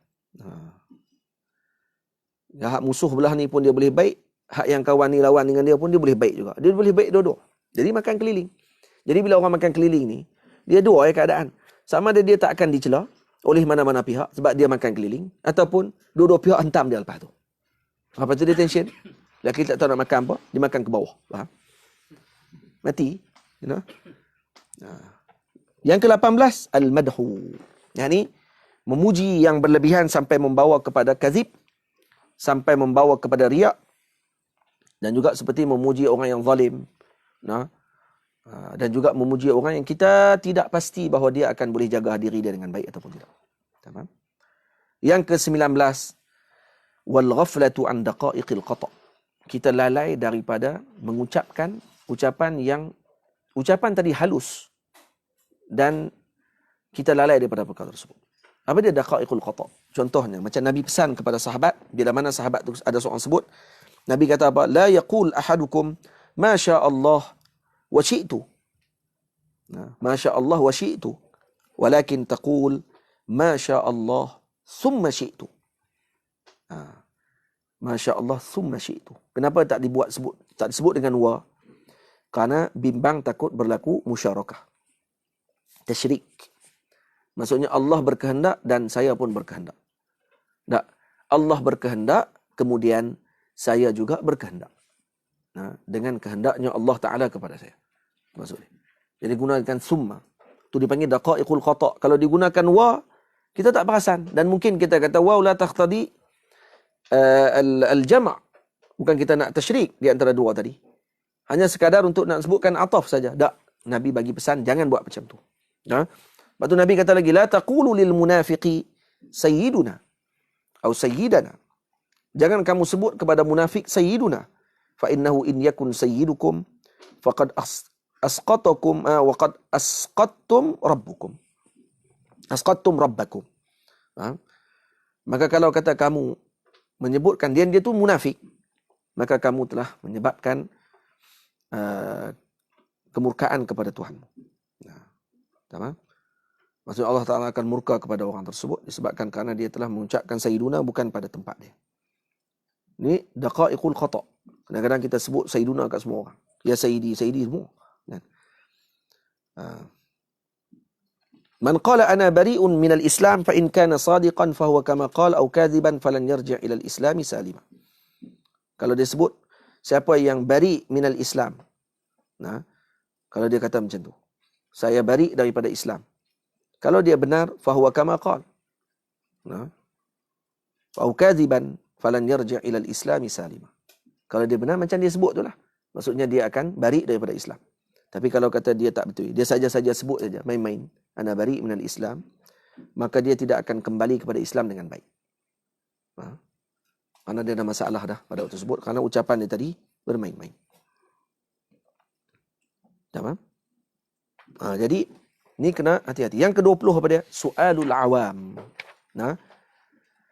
Hak musuh belah ni pun dia boleh baik. Hak yang kawan ni lawan dengan dia pun dia boleh baik juga. Dia boleh baik dua-dua. Jadi makan keliling. Jadi bila orang makan keliling ni, dia dua keadaan. Sama ada dia tak akan dicela oleh mana-mana pihak sebab dia makan keliling, ataupun dua-dua pihak hentam dia lepas tu. Lepas tu dia tension. Lelaki tak tahu nak makan apa, dia makan ke bawah. Faham? Mati. You know? Yang ke-18, al-madhu. Yang ni, memuji yang berlebihan sampai membawa kepada kazib, sampai membawa kepada riak, dan juga seperti memuji orang yang zalim. Nah, dan juga memuji orang yang kita tidak pasti bahawa dia akan boleh jaga diri dia dengan baik ataupun tidak. Tamam? Yang ke-19, wal ghaflatu an daqa'iqil qata'. Kita lalai daripada mengucapkan ucapan tadi halus, dan kita lalai daripada perkara tersebut. Apa dia daqa'iqul qata'? Contohnya macam Nabi pesan kepada sahabat, bila mana sahabat tu ada seorang sebut, Nabi kata apa? La yaqul ahadukum ma sya Allah wa syi'tu. Ma sya Allah wa syi'tu. Walakin taqul ma sya Allah thumma syi'tu. Ma sya Allah thumma syi'tu. Kenapa tak disebut dengan wa? Karena bimbang takut berlaku musyarakah. Tasyrik. Maksudnya Allah berkehendak dan saya pun berkehendak. Tak. Allah berkehendak, kemudian saya juga berkehendak. Dengan kehendaknya Allah Ta'ala kepada saya. Maksudnya. Jadi gunakan summa. Itu dipanggil daqa'iqul qata'. Kalau digunakan wa, kita tak perasan. Dan mungkin kita kata wa la taqtadi al-jama'. Bukan kita nak tasyrik di antara dua tadi. Hanya sekadar untuk nak sebutkan ataf saja. Tak. Nabi bagi pesan, jangan buat macam tu. Lepas tu Nabi kata lagi, la taqulu lil munafiqi sayyiduna. Atau sayyidana. Jangan kamu sebut kepada munafik sayyiduna. Fa innahu in yakun sayyidukum faqad asqatakum wa qad asqattum rabbukum. Asqattum rabbakum. Maka kalau kata kamu menyebutkan dia tu munafik, maka kamu telah menyebabkan kemurkaan kepada Tuhan. Tamam? Maksudnya Allah Ta'ala akan murka kepada orang tersebut disebabkan kerana dia telah mengucapkan sayyiduna bukan pada tempat dia. Ini daqa'iqul qata'. Kadang-kadang kita sebut sayyiduna kat semua orang. Ya sayyidi, sayyidi semua. Man qala ana bari'un minal Islam fa in kana sadiqan fa huwa kama qala aw kadhiban falan yarji' ila al-Islam salima. Kalau dia sebut siapa yang bari minal Islam. Kalau dia kata macam tu. Saya bari daripada Islam. Kalau dia benar fa huwa kama qala. Aw kadhiban falan yarji' ila al-Islam salima. Kalau dia benar macam dia sebut itulah. Maksudnya dia akan bari daripada Islam. Tapi kalau kata dia tak betul, dia saja-saja sebut saja, main-main, ana bari minal Islam, maka dia tidak akan kembali kepada Islam dengan baik. Karena dia ada masalah dah pada waktu tersebut, karena ucapan dia tadi bermain-main. Tamam? Jadi, ni kena hati-hati. Yang ke-20 apa dia? Su'alul awam.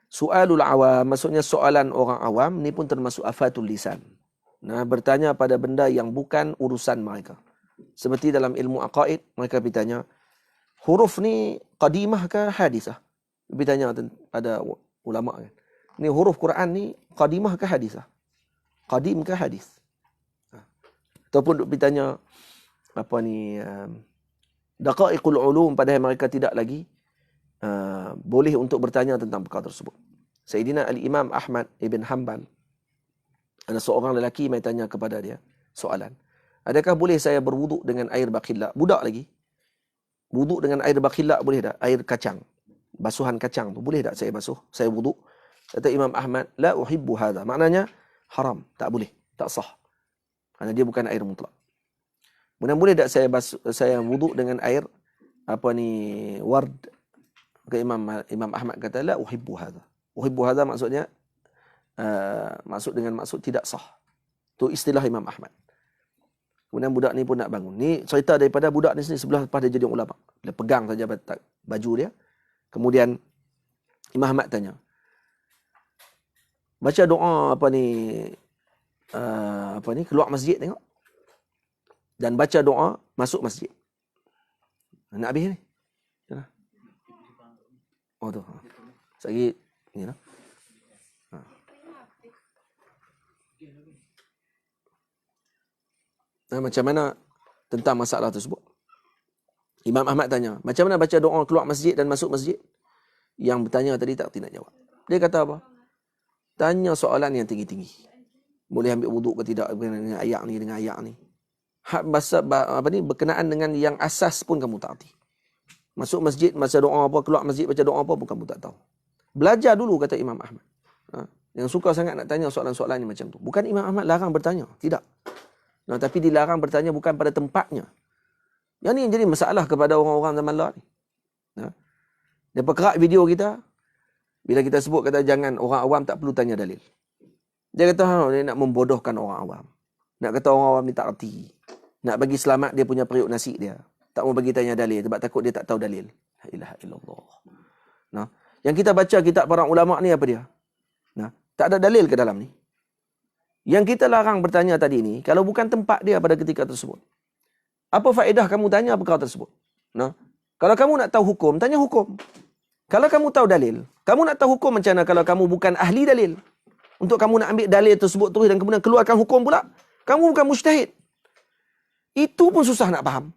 Su'alul awam, maksudnya soalan orang awam, ni pun termasuk afatul lisan. Bertanya pada benda yang bukan urusan mereka. Seperti dalam ilmu aqaid, mereka bertanya, huruf ni qadimah ke hadisah? Bertanya pada ulama kan. Ni huruf Quran ni qadimah ke hadisah? Qadim ke hadis? Ataupun bertanya apa ni daqa'iqul ulum, padahal mereka tidak lagi boleh untuk bertanya tentang perkara tersebut. Sayyidina al-Imam Ahmad ibn Hanbal, ada seorang lelaki mai tanya kepada dia soalan. Adakah boleh saya berwuduk dengan air bakhilla? Budak lagi. Wuduk dengan air bakhilla boleh tak? Air kacang. Basuhan kacang tu. Boleh tak saya basuh? Saya wuduk. Kata Imam Ahmad, la uhibbu hadha. Maknanya haram. Tak boleh. Tak sah. Kerana dia bukan air mutlak. Kemudian boleh tak saya wuduk dengan air ward? Ke Imam Ahmad kata, la uhibbu hadha. Uhibbu hadha maksudnya maksud tidak sah. Itu istilah Imam Ahmad. Kemudian budak ni pun nak bangun. Ni cerita daripada budak ni sebelah lepas dia jadi ulama. Dia pegang saja baju dia. Kemudian Imam Ahmad tanya, baca doa keluar masjid tengok. Dan baca doa masuk masjid. Nak habis ni. Oh tu. Sekali ni lah. Macam mana tentang masalah tersebut. Imam Ahmad tanya, macam mana baca doa keluar masjid dan masuk masjid? Yang bertanya tadi tak nak jawab. Dia kata apa? Tanya soalan yang tinggi-tinggi. Boleh ambil wuduk ke tidak dengan ayat ni, dengan ayat ni. Berkenaan dengan yang asas pun kamu tak erti. Masuk masjid, baca doa apa, keluar masjid, baca doa apa pun kamu tak tahu. Belajar dulu, kata Imam Ahmad. Yang suka sangat nak tanya soalan-soalan yang macam tu. Bukan Imam Ahmad larang bertanya. Tidak. Tapi dilarang bertanya bukan pada tempatnya. Yang ni yang jadi masalah kepada orang-orang zaman lah ni. Dia perkerak video kita. Bila kita sebut kata jangan, orang awam tak perlu tanya dalil. Dia kata dia nak membodohkan orang awam. Nak kata orang awam ni tak erti. Nak bagi selamat dia punya periuk nasi dia. Tak mau bagi tanya dalil sebab takut dia tak tahu dalil. La ilaha illallah. Yang kita baca kitab para ulama ni apa dia? Tak ada dalil ke dalam ni. Yang kita larang bertanya tadi ni, kalau bukan tempat dia pada ketika tersebut. Apa faedah kamu tanya perkara tersebut? Kalau kamu nak tahu hukum, tanya hukum. Kalau kamu tahu dalil, kamu nak tahu hukum macam mana kalau kamu bukan ahli dalil. Untuk kamu nak ambil dalil tersebut terus dan kemudian keluarkan hukum pula. Kamu bukan mujtahid. Itu pun susah nak faham.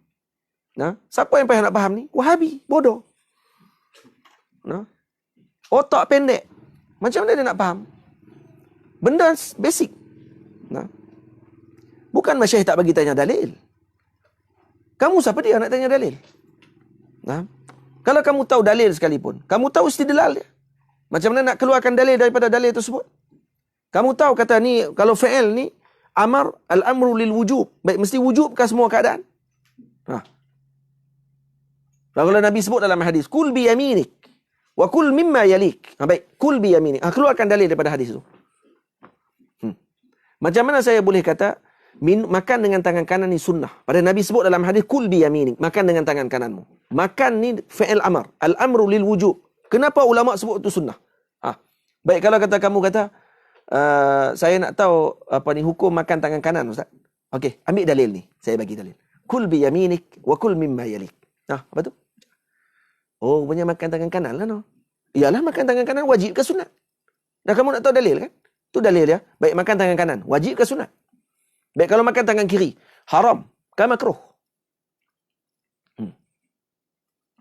Siapa yang payah nak faham ni? Wahabi, bodoh. Otak pendek. Macam mana dia nak faham? Benda basic. Bukan masyayikh tak bagi tanya dalil. Kamu siapa dia nak tanya dalil? Kalau kamu tahu dalil sekalipun, kamu tahu istidlal dia. Macam mana nak keluarkan dalil daripada dalil tersebut? Kamu tahu kata ni, kalau fi'il ni, al-amru lil wujub. Baik, mesti wujub ke semua keadaan? Kalau Nabi sebut dalam hadis, kul bi yaminik, wa kul mimma yalik. Baik, kul bi yaminik. Keluarkan dalil daripada hadis itu. Macam mana saya boleh kata, makan dengan tangan kanan ni sunnah? Pada Nabi sebut dalam hadis, kul bi yaminik. Makan dengan tangan kananmu. Makan ni fi'il amar. Al-amru lil wujub. Kenapa ulama sebut itu sunnah? Baik, kalau kamu kata, saya nak tahu apa ni hukum makan tangan kanan, Ustaz. Okey, ambil dalil ni. Saya bagi dalil. Kul bi yaminik wa kul mimma yalik. Apa tu? Oh, punya makan tangan kanan lah, no? Iyalah, makan tangan kanan wajib ke sunat? Dah kamu nak tahu dalil kan? Tu dalil ya. Baik, makan tangan kanan wajib ke sunat? Baik, kalau makan tangan kiri haram ke makruh?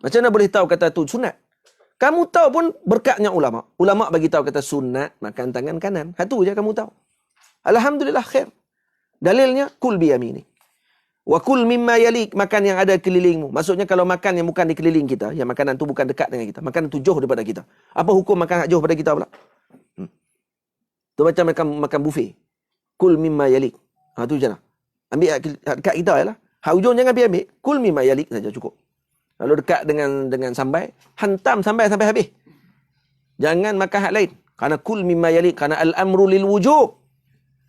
Macam mana boleh tahu kata tu sunat? Kamu tahu pun berkatnya ulama. Ulama bagi tahu kata sunat makan tangan kanan. Itu je kamu tahu. Alhamdulillah khair. Dalilnya kul bi yaminik. Wa kul mimma yalik, makan yang ada kelilingmu. Maksudnya kalau makan yang bukan di keliling kita, yang makanan tu bukan dekat dengan kita, makanan tu jauh daripada kita. Apa hukum makan jauh daripada kita pula? Tu macam makan buffet. Kul mimma yalik. Tu je lah. Ambil dekat kita je lah. Hujung jangan ambil. Kul mimma yalik saja cukup. Lalu dekat dengan sambai, hantam sambai sampai habis. Jangan makan hak lain. Kerana kul mimma yalik, kerana al-amru lil wujub.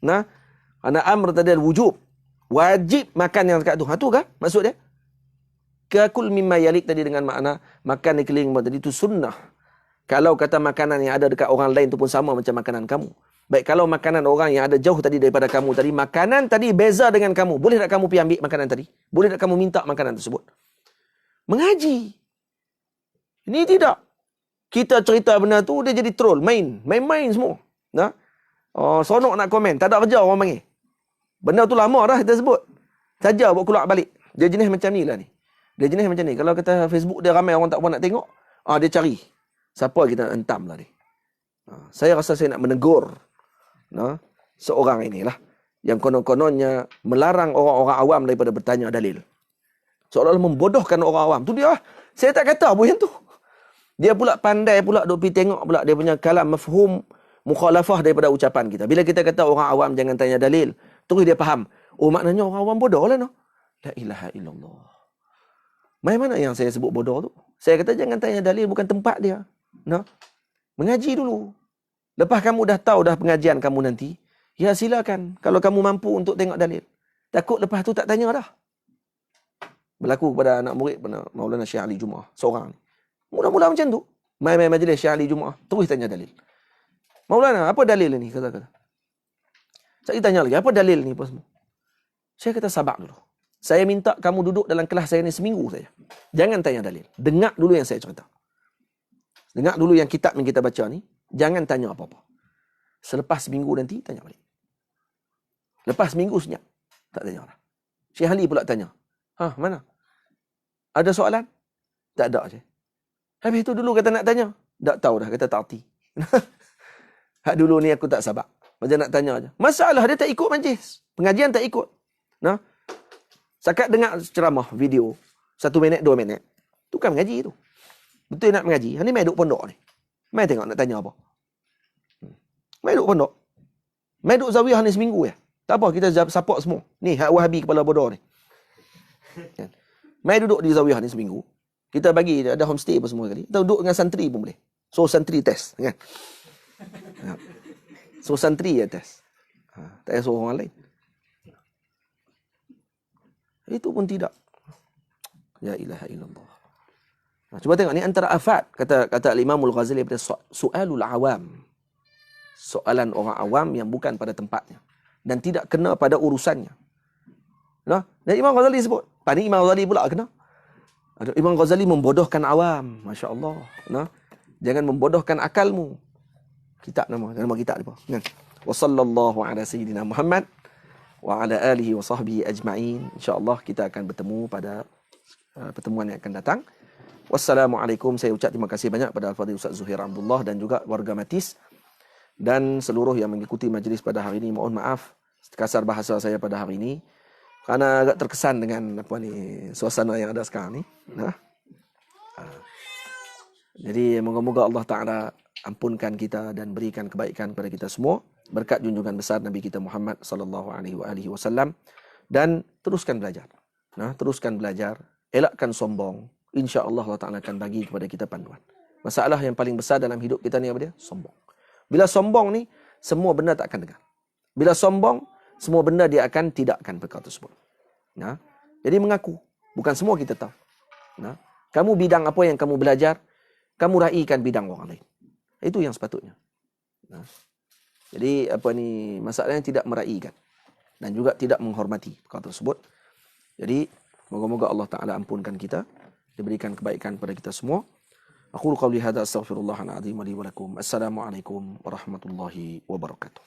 Kerana amr tadi al-wujub. Wajib makan yang dekat tu. Tu kan maksud dia? Kul mimma yalik tadi dengan makna makan di keliling tadi tu sunnah. Kalau kata makanan yang ada dekat orang lain tu pun sama macam makanan kamu. Baik, kalau makanan orang yang ada jauh tadi daripada kamu tadi, makanan tadi beza dengan kamu. Boleh tak kamu pergi ambil makanan tadi? Boleh tak kamu minta makanan tersebut? Mengaji. Ini tidak. Kita cerita benda tu, dia jadi troll. Main semua. Sonok nak komen. Tak ada kerja orang panggil. Benda tu lama dah kita sebut. Saja buat keluar balik. Dia jenis macam ni lah ni. Dia jenis macam ni. Kalau kata Facebook dia ramai orang tak pun nak tengok, dia cari. Siapa kita nak entam lah ni. Saya rasa saya nak menegur seorang inilah. Yang konon-kononnya melarang orang-orang awam daripada bertanya dalil. Seolah-olah membodohkan orang awam. Tu dia. Saya tak kata apa yang tu. Dia pula pandai pula duk pergi tengok pula dia punya kalam mafhum mukhalafah daripada ucapan kita. Bila kita kata orang awam jangan tanya dalil, terus dia faham. Oh, maknanya orang awam bodoh lah, no? La ilaha illallah. Mana yang saya sebut bodoh tu? Saya kata jangan tanya dalil, bukan tempat dia. No? Mengaji dulu. Lepas kamu dah tahu dah pengajian kamu nanti, ya silakan. Kalau kamu mampu untuk tengok dalil. Takut lepas tu tak tanya dah. Berlaku kepada anak murid Maulana Syekh Ali Jumaah. Seorang ni. Mula-mula macam tu. Mai-mai majlis Syekh Ali Jumaah. Terus tanya dalil. Maulana, apa dalil ni? Kata-kata. Saya tanya lagi, apa dalil ni? Apa semua? Saya kata sabar dulu. Saya minta kamu duduk dalam kelas saya ni seminggu saja. Jangan tanya dalil. Dengar dulu yang saya cerita. Dengar dulu yang kitab yang kita baca ni. Jangan tanya apa-apa. Selepas seminggu nanti, tanya balik. Lepas seminggu senyap. Tak tanya lah. Syekh Ali pula tanya. Mana? Ada soalan? Tak ada je. Habis itu dulu kata nak tanya. Tak tahu dah, kata tak hati. Hak dulu ni aku tak sabar. Macam nak tanya aja. Masalah dia tak ikut majlis. Pengajian tak ikut. Nah. Sakat dengar ceramah video 1 minit 2 minit. Tu kan mengaji tu. Betul nak mengaji. Ni mai duduk pondok ni. Mai tengok nak tanya apa. Mai duduk pondok. Mai duduk zawiyah ni seminggu ya. Tak apa, kita support semua. Ni hak Wahabi kepala bodoh ni. Kan? Mai duduk di zawiyah ni seminggu. Kita bagi ada homestay apa semua kali. Kita duduk dengan santri pun boleh. So santri test kan. So santri ya test. Tak payah suruh orang lain. Itu pun tidak. Ya ilaha illallah. Cuba tengok ni antara afat kata Imam Al-Ghazali pada soalul awam. Soalan orang awam yang bukan pada tempatnya dan tidak kena pada urusannya. Nah, dan Imam Ghazali sebut, tadi Imam Ghazali pula kena. Imam Ghazali membodohkan awam, masya-Allah. Nah, jangan membodohkan akalmu. Kitab nama kitab apa? Kan? Wa sallallahu ala sayyidina Muhammad wa ala alihi wa sahbihi ajma'in. Insya-Allah kita akan bertemu pada pertemuan yang akan datang. Wassalamualaikum. Saya ucap terima kasih banyak pada Al-Fadhil Ustaz Zuhair Abdullah dan juga warga Matis dan seluruh yang mengikuti majlis pada hari ini. Mohon maaf kasar bahasa saya pada hari ini kerana agak terkesan dengan suasana yang ada sekarang ni. Jadi moga-moga Allah Taala ampunkan kita dan berikan kebaikan kepada kita semua berkat junjungan besar Nabi kita Muhammad sallallahu alaihi wasallam dan teruskan belajar. Teruskan belajar, elakkan sombong. Insya-Allah Allah Taala akan bagi kepada kita panduan. Masalah yang paling besar dalam hidup kita ni apa dia? Sombong. Bila sombong ni, semua benda tak akan dengar. Bila sombong, semua benda dia akan tidakkan perkara tersebut. Jadi mengaku. Bukan semua kita tahu. Kamu bidang apa yang kamu belajar, kamu raikan bidang orang lain. Itu yang sepatutnya. Jadi masalahnya tidak meraikan. Dan juga tidak menghormati perkara tersebut. Jadi, moga-moga Allah Ta'ala ampunkan kita. Diberikan kebaikan kepada kita semua. Aku qawli hadza astaghfirullahal azim li wa lakum. Assalamualaikum warahmatullahi wabarakatuh.